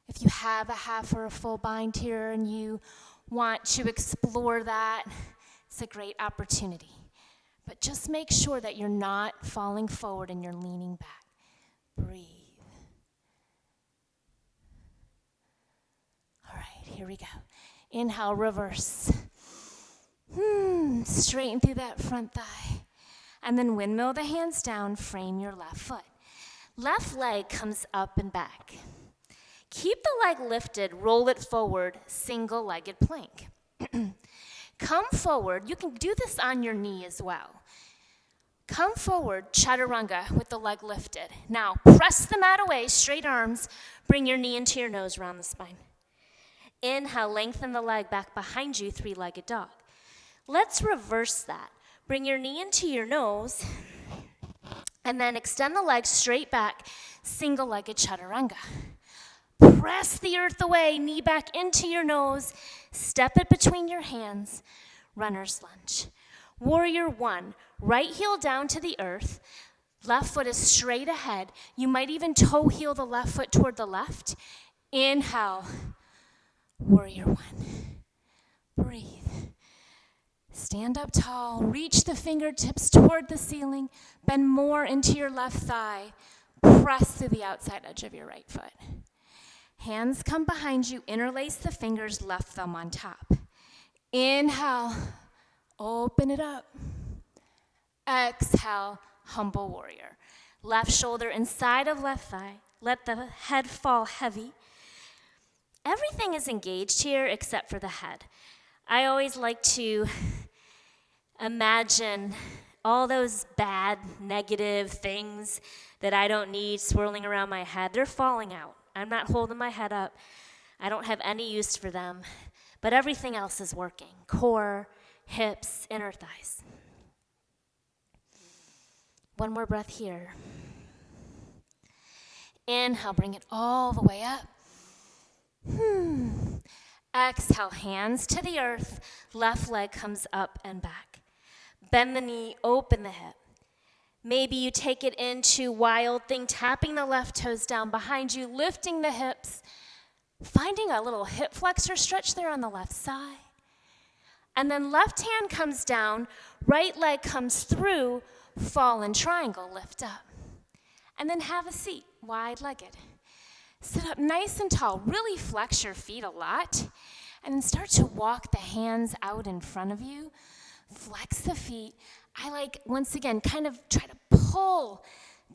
A: If you have a half or a full bind here and you want to explore that, it's a great opportunity. But just make sure that you're not falling forward and you're leaning back. Breathe. All right, here we go. Inhale, reverse. Straighten through that front thigh. And then windmill the hands down, frame your left foot. Left leg comes up and back. Keep the leg lifted, roll it forward, single-legged plank. Come forward. You can do this on your knee as well. Come forward, chaturanga, with the leg lifted. Now, press the mat away, straight arms. Bring your knee into your nose, round the spine. Inhale, lengthen the leg back behind you, three-legged dog. Let's reverse that. Bring your knee into your nose, and then extend the leg straight back, single-legged chaturanga. Press the earth away, knee back into your nose, step it between your hands, runner's lunge. Warrior one, right heel down to the earth, left foot is straight ahead. You might even toe heel the left foot toward the left. Inhale, warrior one. Breathe. Stand up tall, reach the fingertips toward the ceiling, bend more into your left thigh, press through the outside edge of your right foot. Hands come behind you, interlace the fingers, left thumb on top. Inhale, open it up. Exhale, humble warrior. Left shoulder inside of left thigh. Let the head fall heavy. Everything is engaged here except for the head. I always like to imagine all those bad, negative things that I don't need swirling around my head. They're falling out. I'm not holding my head up. I don't have any use for them. But everything else is working. Core, hips, inner thighs. One more breath here. Inhale, bring it all the way up. Exhale, hands to the earth. Left leg comes up and back. Bend the knee, open the hip. Maybe you take it into wild thing, tapping the left toes down behind you, lifting the hips, finding a little hip flexor stretch there on the left side. And then left hand comes down, right leg comes through, fallen triangle, lift up. And then have a seat, wide-legged. Sit up nice and tall, really flex your feet a lot, and then start to walk the hands out in front of you. Flex the feet. I like, once again, kind of try to pull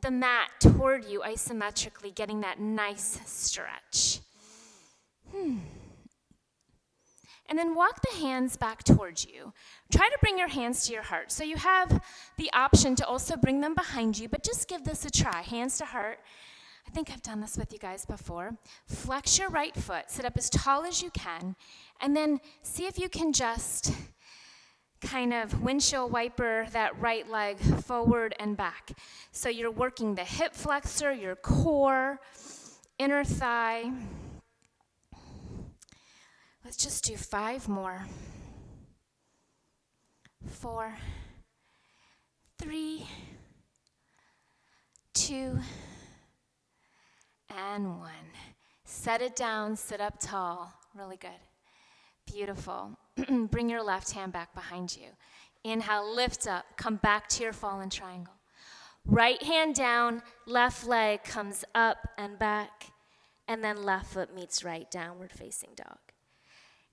A: the mat toward you isometrically, getting that nice stretch. And then walk the hands back towards you. Try to bring your hands to your heart. So you have the option to also bring them behind you, but just give this a try. Hands to heart. I think I've done this with you guys before. Flex your right foot, sit up as tall as you can, and then see if you can just kind of windshield wiper that right leg forward and back. So you're working the hip flexor, your core, inner thigh. Let's just do 5 more. 4, 3, 2, and 1. Set it down, sit up tall. Really good. Beautiful. Bring your left hand back behind you. Inhale, lift up, come back to your fallen triangle. Right hand down, left leg comes up and back, and then left foot meets right, downward facing dog.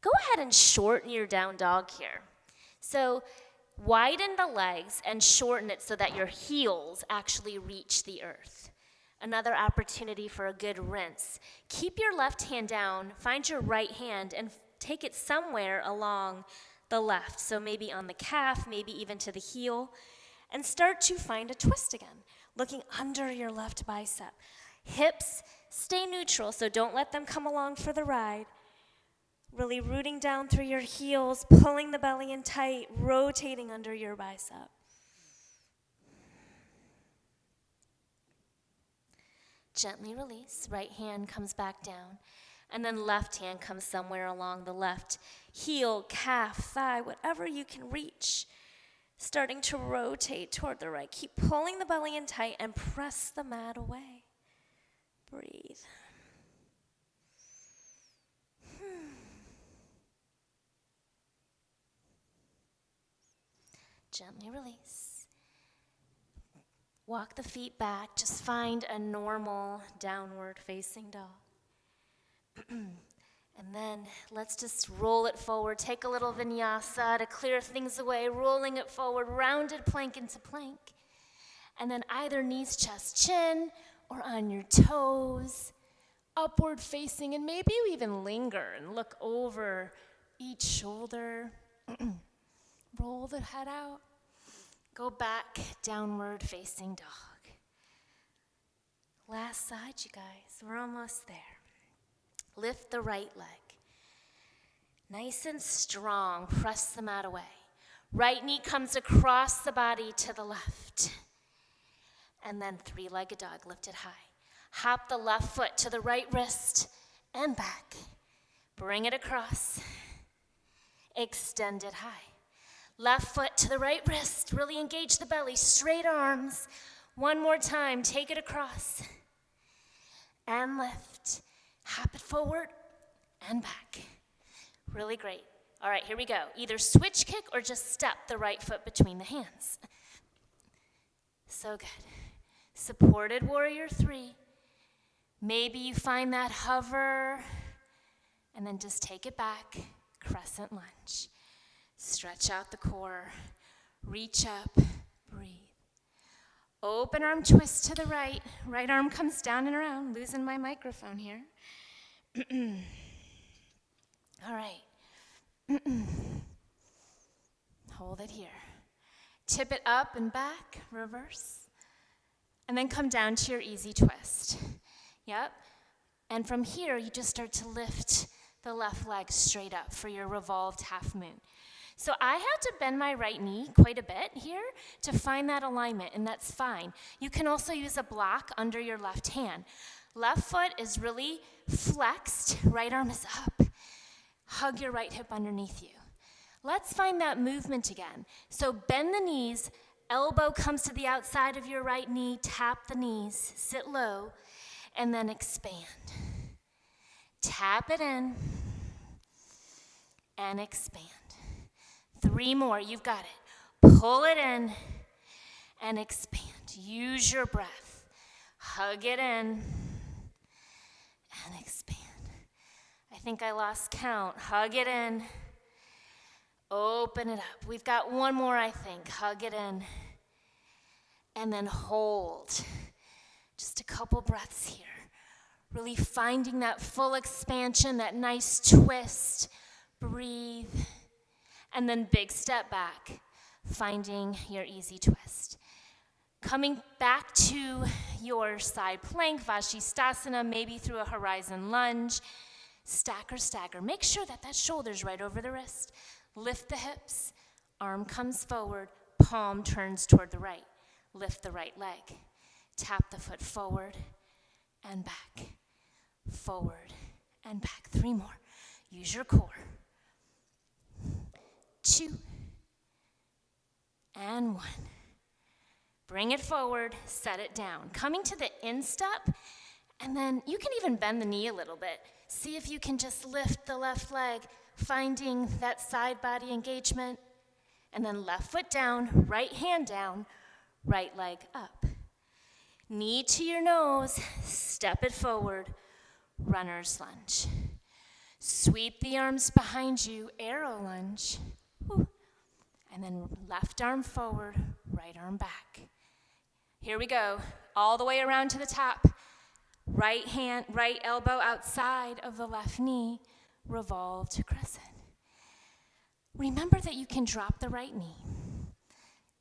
A: Go ahead and shorten your down dog here. So widen the legs and shorten it so that your heels actually reach the earth. Another opportunity for a good rinse. Keep your left hand down, find your right hand, and take it somewhere along the left. So maybe on the calf, maybe even to the heel. And start to find a twist again, looking under your left bicep. Hips, stay neutral, so don't let them come along for the ride. Really rooting down through your heels, pulling the belly in tight, rotating under your bicep. Gently release, right hand comes back down, and then left hand comes somewhere along the left heel, calf, thigh, whatever you can reach. Starting to rotate toward the right. Keep pulling the belly in tight and press the mat away. Breathe. Gently release. Walk the feet back. Just find a normal downward facing dog. And then let's just roll it forward. Take a little vinyasa to clear things away, rolling it forward, rounded plank into plank. And then either knees, chest, chin, or on your toes, upward facing, and maybe you even linger and look over each shoulder. Roll the head out. Go back, downward facing dog. Last side, you guys. We're almost there. Lift the right leg. Nice and strong, press the mat away. Right knee comes across the body to the left. And then 3-legged dog, lift it high. Hop the left foot to the right wrist and back. Bring it across. Extend it high. Left foot to the right wrist, really engage the belly, straight arms. One more time, take it across. And lift. Hop it forward and back. Really great. All right, here we go. Either switch kick or just step the right foot between the hands. So good. Supported warrior 3. Maybe you find that hover, and then just take it back. Crescent lunge. Stretch out the core. Reach up. Breathe. Open arm twist to the right. Right arm comes down and around. Losing my microphone here. All right. Hold it here. Tip it up and back, reverse. And then come down to your easy twist. Yep. And from here, you just start to lift the left leg straight up for your revolved half moon. So I had to bend my right knee quite a bit here to find that alignment, and that's fine. You can also use a block under your left hand. Left foot is really flexed, right arm is up. Hug your right hip underneath you. Let's find that movement again. So bend the knees, elbow comes to the outside of your right knee, tap the knees, sit low, and then expand. Tap it in and expand. 3 more, you've got it. Pull it in and expand. Use your breath. Hug it in and expand. I think I lost count. Hug it in. Open it up. We've got 1 more, I think. Hug it in. And then hold. Just a couple breaths here. Really finding that full expansion, that nice twist. Breathe. And then big step back, finding your easy twist. Coming back to your side plank, Vashisthasana, maybe through a horizon lunge. Stack or stagger. Make sure that shoulder's right over the wrist. Lift the hips. Arm comes forward. Palm turns toward the right. Lift the right leg. Tap the foot forward and back. Forward and back. 3 more. Use your core. 2 and 1. Bring it forward, set it down. Coming to the instep, and then you can even bend the knee a little bit. See if you can just lift the left leg, finding that side body engagement. And then left foot down, right hand down, right leg up. Knee to your nose, step it forward, runner's lunge. Sweep the arms behind you, arrow lunge. Whew. And then left arm forward, right arm back. Here we go, all the way around to the top. Right elbow outside of the left knee, revolve to crescent. Remember that you can drop the right knee.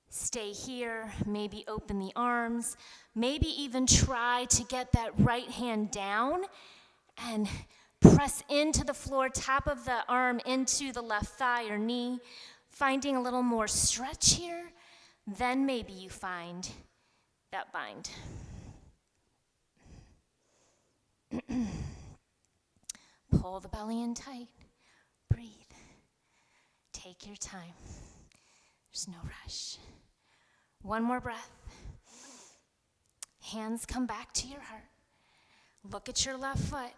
A: Stay here, maybe open the arms, maybe even try to get that right hand down and press into the floor, top of the arm into the left thigh or knee, finding a little more stretch here. Then maybe you find that bind. Pull the belly in tight. Breathe. Take your time. There's no rush. One more breath. Hands come back to your heart. Look at your left foot.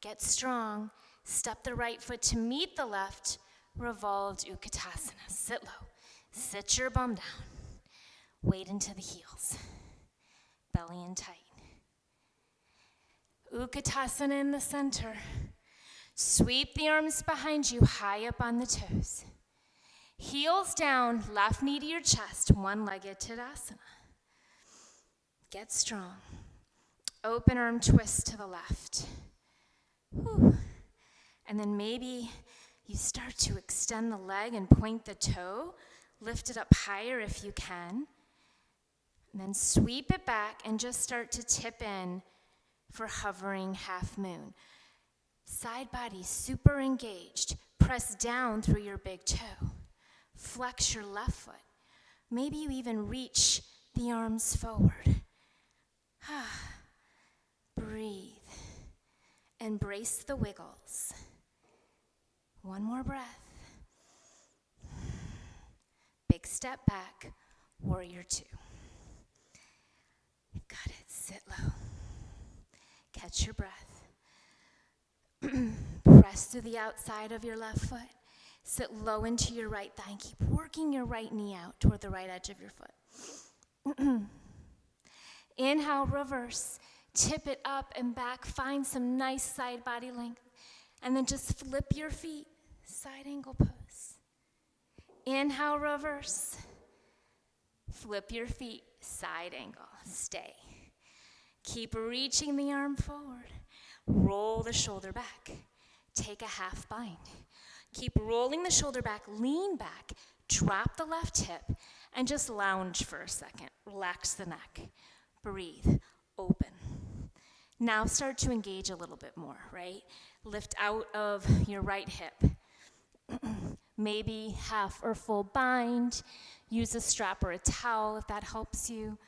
A: Get strong. Step the right foot to meet the left. Revolved Utkatasana. Sit low. Sit your bum down. Weight into the heels. Belly in tight. Utkatasana in the center. Sweep the arms behind you, high up on the toes. Heels down, left knee to your chest, one-legged Tadasana. Get strong. Open arm twist to the left. Whew. And then maybe you start to extend the leg and point the toe. Lift it up higher if you can. And then sweep it back and just start to tip in for hovering half moon. Side body super engaged. Press down through your big toe. Flex your left foot. Maybe you even reach the arms forward. Breathe. Embrace the wiggles. One more breath. Big step back, warrior 2. Got it, sit low. Catch your breath. Press through the outside of your left foot. Sit low into your right thigh and keep working your right knee out toward the right edge of your foot. Inhale, reverse. Tip it up and back. Find some nice side body length. And then just flip your feet. Side angle pose. Inhale, reverse. Flip your feet. Side angle. Stay. Keep reaching the arm forward. Roll the shoulder back. Take a half bind. Keep rolling the shoulder back, lean back, drop the left hip, and just lounge for a second. Relax the neck. Breathe. Open. Now start to engage a little bit more, right? Lift out of your right hip. Maybe half or full bind. Use a strap or a towel if that helps you.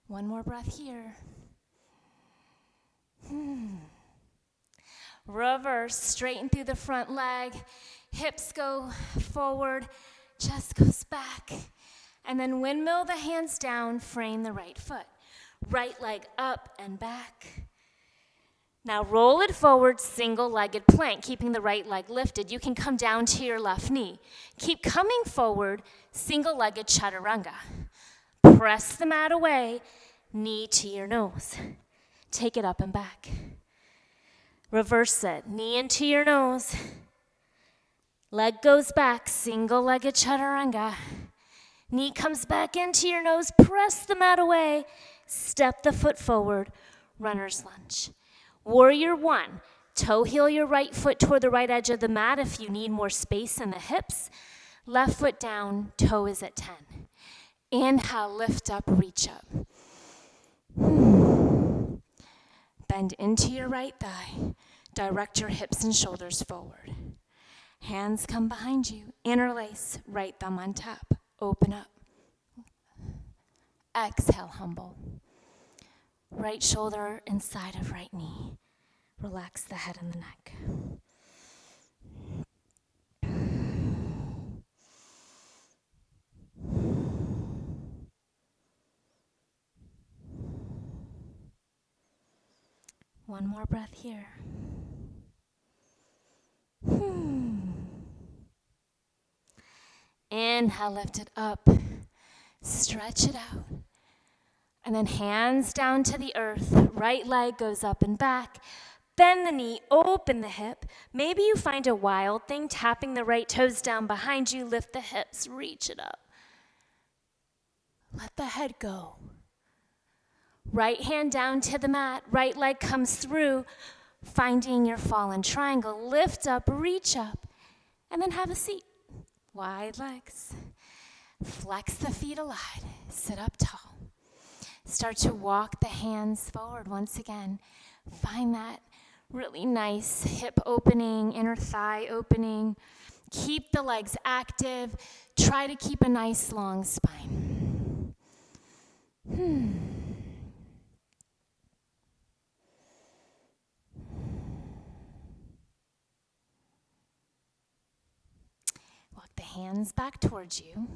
A: One more breath here. Reverse, straighten through the front leg. Hips go forward, chest goes back. And then windmill the hands down, frame the right foot. Right leg up and back. Now roll it forward, single-legged plank, keeping the right leg lifted. You can come down to your left knee. Keep coming forward, single-legged chaturanga. Press the mat away, knee to your nose. Take it up and back. Reverse it, knee into your nose. Leg goes back, single-legged chaturanga. Knee comes back into your nose, press the mat away. Step the foot forward, runner's lunge. Warrior 1,
B: Toe heel your right foot toward the right edge of the mat if you need more space in the hips. Left foot down, toe is at 10. Inhale, lift up, reach up. Bend into your right thigh. Direct your hips and shoulders forward. Hands come behind you. Interlace, right thumb on top. Open up. Exhale, humble. Right shoulder inside of right knee. Relax the head and the neck. One more breath here. Inhale, lift it up. Stretch it out. And then hands down to the earth. Right leg goes up and back. Bend the knee, open the hip. Maybe you find a wild thing, tapping the right toes down behind you. Lift the hips, reach it up. Let the head go. Right hand down to the mat. Right leg comes through, finding your fallen triangle. Lift up, reach up, and then have a seat. Wide legs. Flex the feet wide. Sit up tall. Start to walk the hands forward once again. Find that really nice hip opening, inner thigh opening. Keep the legs active. Try to keep a nice long spine. Walk the hands back towards you.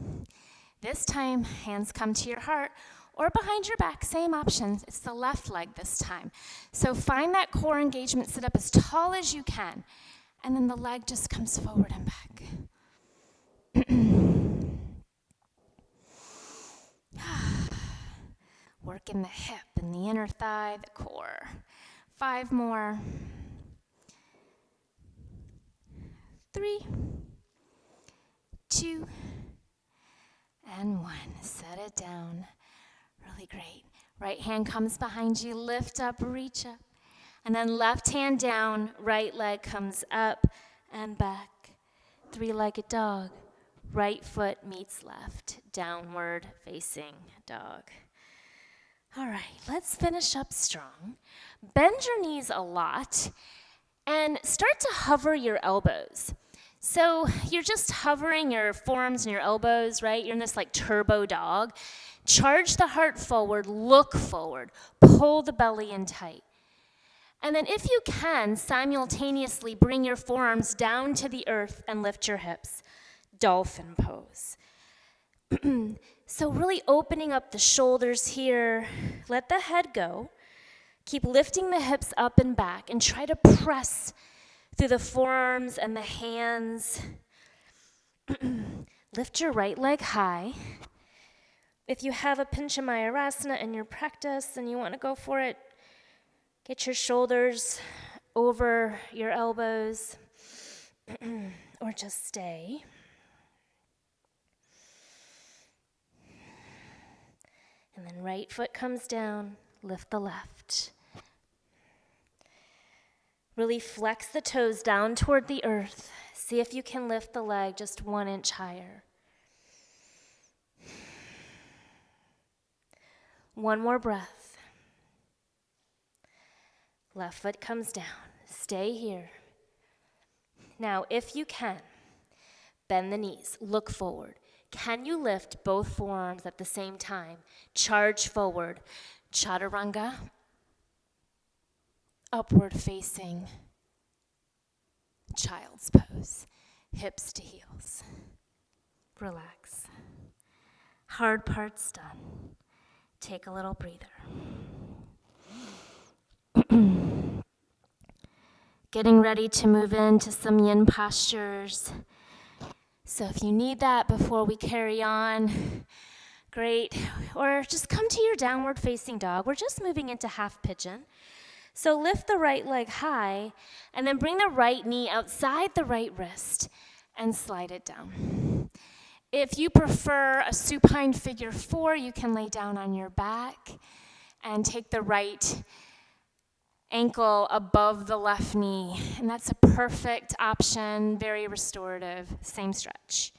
B: This time, hands come to your heart or behind your back, same options. It's the left leg this time. So find that core engagement, sit up as tall as you can, and then the leg just comes forward and back. Work in the hip and the inner thigh, the core. 5 more. 3, 2, and 1. Set it down. Really great. Right hand comes behind you. Lift up, reach up. And then left hand down. Right leg comes up and back. 3-legged dog. Right foot meets left. Downward facing dog. All right, let's finish up strong. Bend your knees a lot and start to hover your elbows. So you're just hovering your forearms and your elbows, right? You're in this like turbo dog. Charge the heart forward, look forward, pull the belly in tight. And then if you can, simultaneously bring your forearms down to the earth and lift your hips. Dolphin pose. So really opening up the shoulders here. Let the head go. Keep lifting the hips up and back and try to press through the forearms and the hands. Lift your right leg high. If you have a Pincha Mayurasana in your practice and you want to go for it, get your shoulders over your elbows or just stay. And then right foot comes down, lift the left. Really flex the toes down toward the earth. See if you can lift the leg just 1 inch higher. 1 more breath. Left foot comes down. Stay here. Now, if you can, bend the knees, look forward. Can you lift both forearms at the same time? Charge forward. Chaturanga. Upward facing. Child's pose. Hips to heels. Relax. Hard part's done. Take a little breather. Getting ready to move into some yin postures. So if you need that before we carry on, great. Or just come to your downward facing dog. We're just moving into half pigeon. So lift the right leg high and then bring the right knee outside the right wrist and slide it down. If you prefer a supine figure 4, you can lay down on your back and take the right ankle above the left knee. And that's a perfect option, very restorative, same stretch.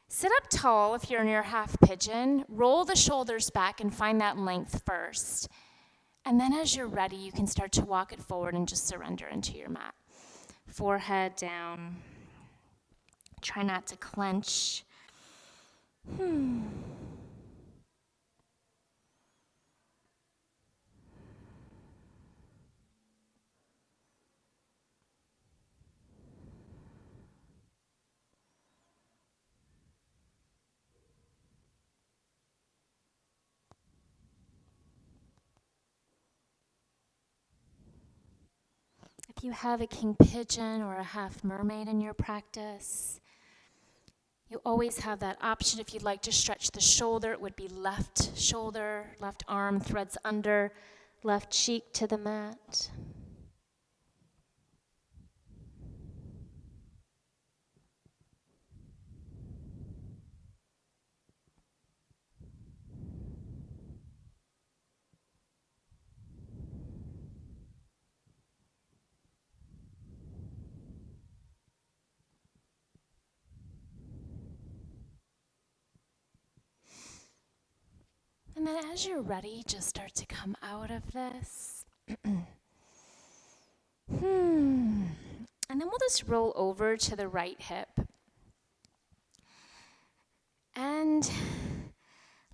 B: Sit up tall if you're in your half pigeon. Roll the shoulders back and find that length first. And then as you're ready, you can start to walk it forward and just surrender into your mat. Forehead down. Try not to clench. If you have a king pigeon or a half mermaid in your practice, you always have that option. If you'd like to stretch the shoulder, it would be left shoulder, left arm threads under, left cheek to the mat. And then as you're ready, just start to come out of this. And then we'll just roll over to the right hip. And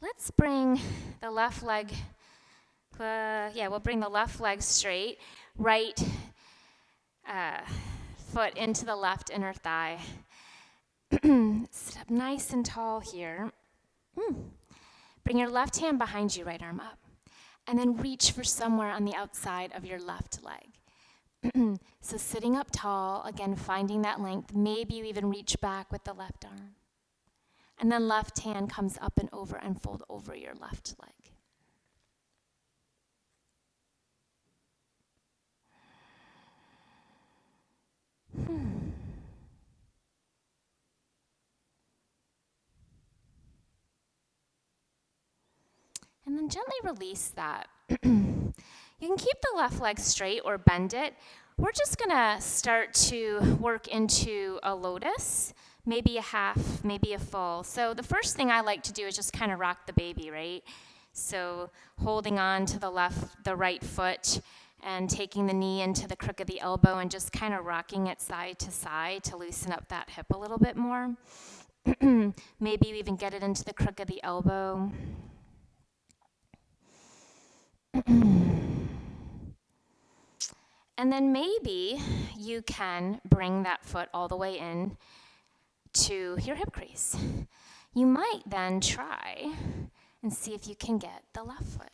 B: let's bring the left leg, we'll bring the left leg straight, right foot into the left inner thigh. Sit up nice and tall here. Bring your left hand behind you, right arm up. And then reach for somewhere on the outside of your left leg. So sitting up tall, again, finding that length. Maybe you even reach back with the left arm. And then left hand comes up and over and fold over your left leg. And then gently release that. You can keep the left leg straight or bend it. We're just gonna start to work into a lotus, maybe a half, maybe a full. So the first thing I like to do is just kind of rock the baby, right? So holding on to the right foot and taking the knee into the crook of the elbow and just kind of rocking it side to loosen up that hip a little bit more. Maybe you even get it into the crook of the elbow. And then maybe you can bring that foot all the way in to your hip crease. You might then try and see if you can get the left foot.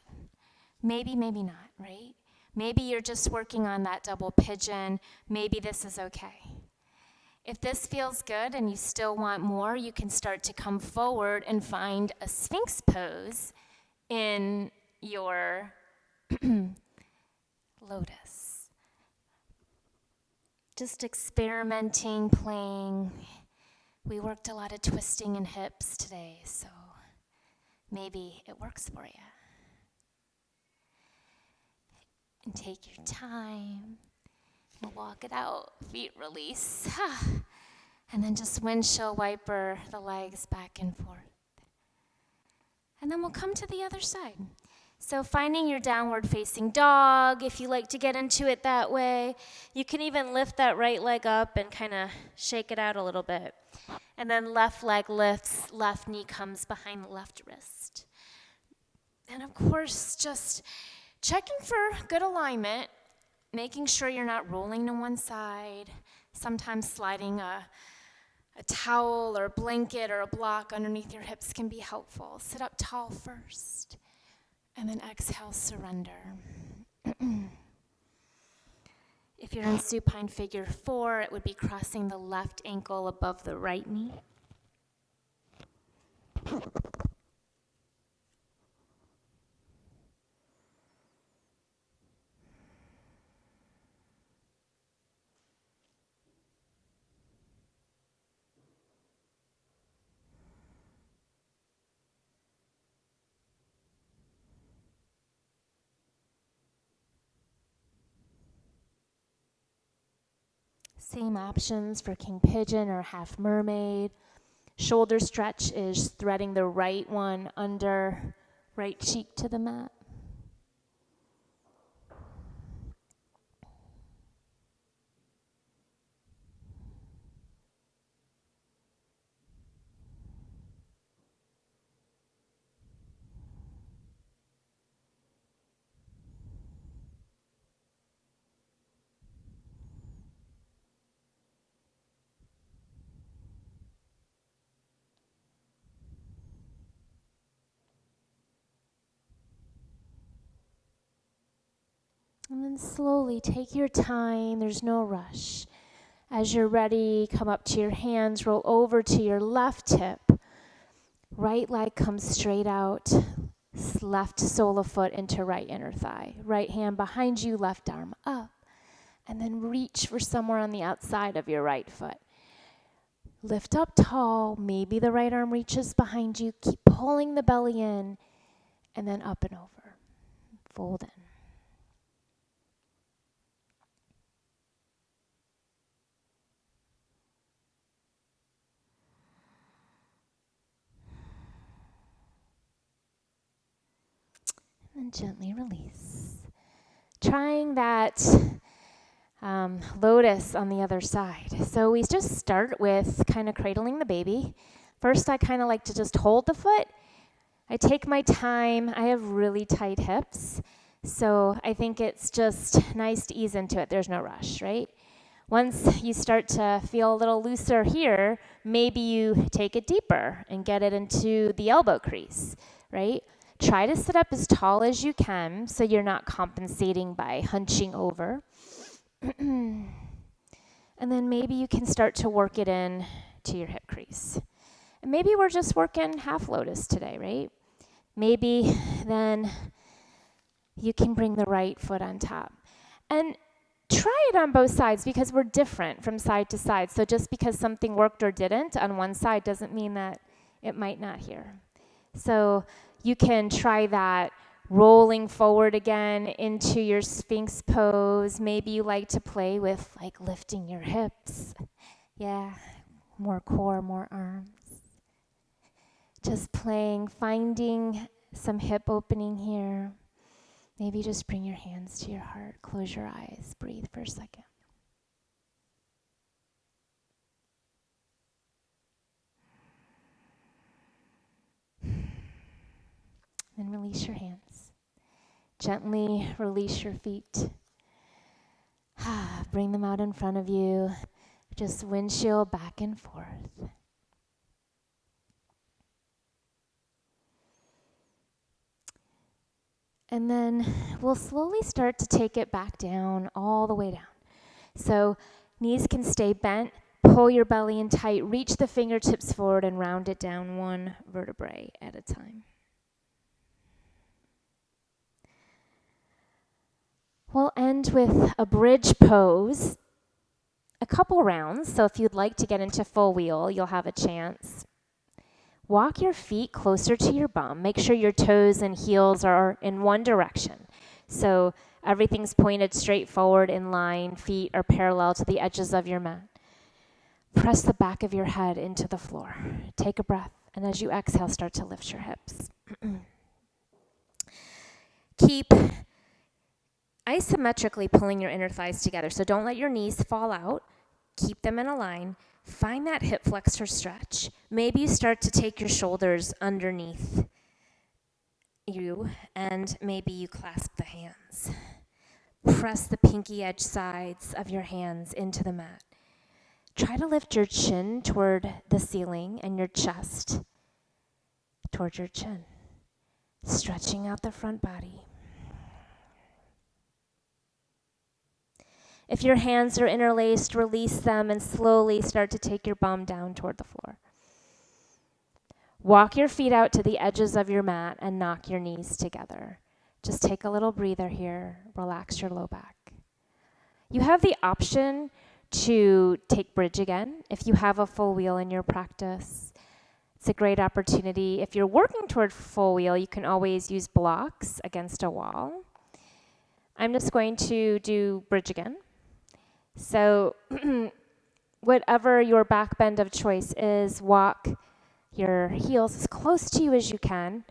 B: Maybe, maybe not, right? Maybe you're just working on that double pigeon. Maybe this is okay. If this feels good and you still want more, you can start to come forward and find a Sphinx pose in your lotus. Just experimenting, playing. We worked a lot of twisting in hips today, so maybe it works for you. And take your time. We'll walk it out, feet release. And then just windshield wiper the legs back and forth. And then we'll come to the other side. So finding your downward facing dog, if you like to get into it that way. You can even lift that right leg up and kind of shake it out a little bit. And then left leg lifts, left knee comes behind the left wrist. And of course, just checking for good alignment, making sure you're not rolling to one side, sometimes sliding a towel or a blanket or a block underneath your hips can be helpful. Sit up tall first. And then exhale, surrender. If you're in supine figure 4, it would be crossing the left ankle above the right knee.
A: Same options for king pigeon or half mermaid. Shoulder stretch is threading the right one under right cheek to the mat. And then slowly take your time, there's no rush. As you're ready, come up to your hands, roll over to your left hip. Right leg comes straight out, left sole of foot into right inner thigh. Right hand behind you, left arm up. And then reach for somewhere on the outside of your right foot. Lift up tall, maybe the right arm reaches behind you. Keep pulling the belly in, and then up and over. Fold in. And gently release. Trying that lotus on the other side. So we just start with kind of cradling the baby. First, I kind of like to just hold the foot. I take my time. I have really tight hips, so I think it's just nice to ease into it. There's no rush, right? Once you start to feel a little looser here, maybe you take it deeper and get it into the elbow crease, right? Try to sit up as tall as you can so you're not compensating by hunching over. And then maybe you can start to work it in to your hip crease. And maybe we're just working half lotus today, right? Maybe then you can bring the right foot on top. And try it on both sides because we're different from side to side. So just because something worked or didn't on one side doesn't mean that it might not here. So you can try that rolling forward again into your Sphinx pose. Maybe you like to play with like lifting your hips. Yeah, more core, more arms. Just playing, finding some hip opening here. Maybe just bring your hands to your heart. Close your eyes. Breathe for a second. Then release your hands. Gently release your feet. Bring them out in front of you. Just windshield back and forth. And then we'll slowly start to take it back down, all the way down. So knees can stay bent. Pull your belly in tight. Reach the fingertips forward and round it down one vertebrae at a time. We'll end with a bridge pose, a couple rounds. So if you'd like to get into full wheel, you'll have a chance. Walk your feet closer to your bum. Make sure your toes and heels are in one direction. So everything's pointed straight forward in line. Feet are parallel to the edges of your mat. Press the back of your head into the floor. Take a breath. And as you exhale, start to lift your hips. Keep isometrically pulling your inner thighs together. So don't let your knees fall out. Keep them in a line. Find that hip flexor stretch. Maybe you start to take your shoulders underneath you, and maybe you clasp the hands. Press the pinky edge sides of your hands into the mat. Try to lift your chin toward the ceiling and your chest toward your chin. Stretching out the front body. If your hands are interlaced, release them and slowly start to take your bum down toward the floor. Walk your feet out to the edges of your mat and knock your knees together. Just take a little breather here. Relax your low back. You have the option to take bridge again if you have a full wheel in your practice. It's a great opportunity. If you're working toward full wheel, you can always use blocks against a wall. I'm just going to do bridge again. So whatever your back bend of choice is, walk your heels as close to you as you can,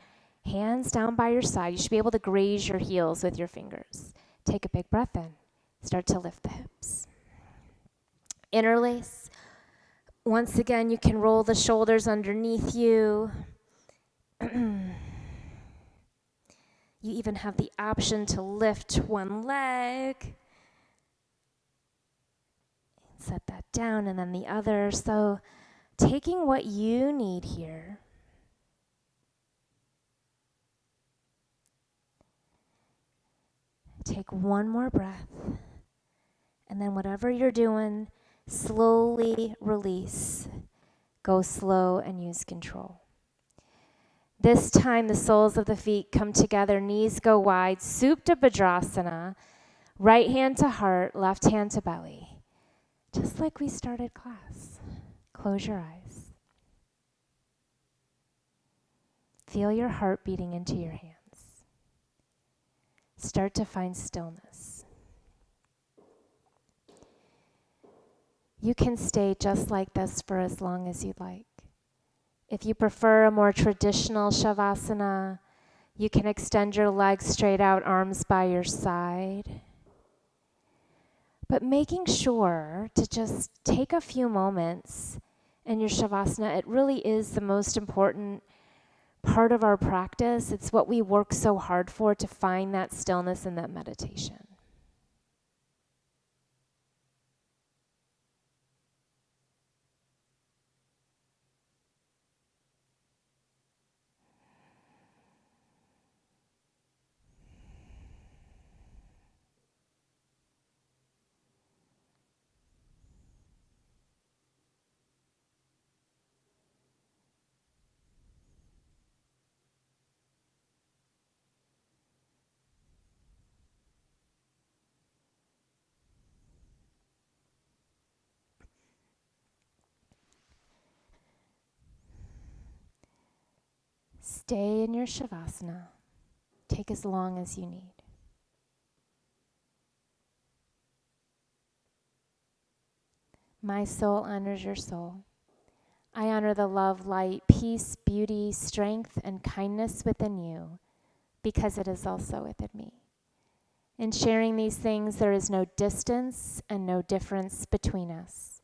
A: hands down by your side. You should be able to graze your heels with your fingers. Take a big breath in. Start to lift the hips. Interlace. Once again, you can roll the shoulders underneath you. You even have the option to lift one leg. Set that down, and then the other. So taking what you need here. Take one more breath. And then whatever you're doing, slowly release. Go slow and use control. This time the soles of the feet come together, knees go wide, Supta Bhadrasana, right hand to heart, left hand to belly. Just like we started class. Close your eyes. Feel your heart beating into your hands. Start to find stillness. You can stay just like this for as long as you'd like. If you prefer a more traditional Shavasana, you can extend your legs straight out, arms by your side. But making sure to just take a few moments in your Shavasana, it really is the most important part of our practice. It's what we work so hard for, to find that stillness and that meditation. Stay in your Shavasana. Take as long as you need. My soul honors your soul. I honor the love, light, peace, beauty, strength, and kindness within you, because it is also within me. In sharing these things, there is no distance and no difference between us.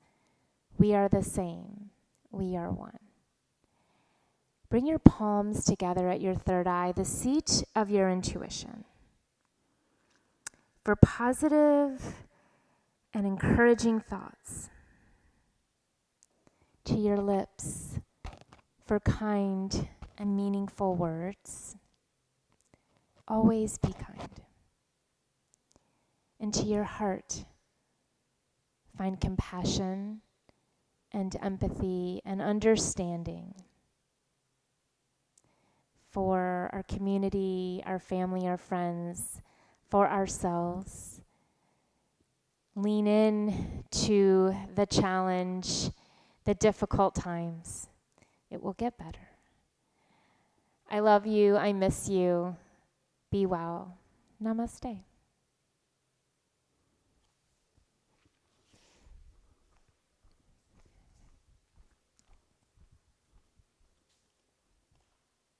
A: We are the same. We are one. Bring your palms together at your third eye, the seat of your intuition. For positive and encouraging thoughts, to your lips, for kind and meaningful words. Always be kind. And to your heart, find compassion and empathy and understanding for our community, our family, our friends, for ourselves. Lean in to the challenge, the difficult times. It will get better. I love you. I miss you. Be well. Namaste.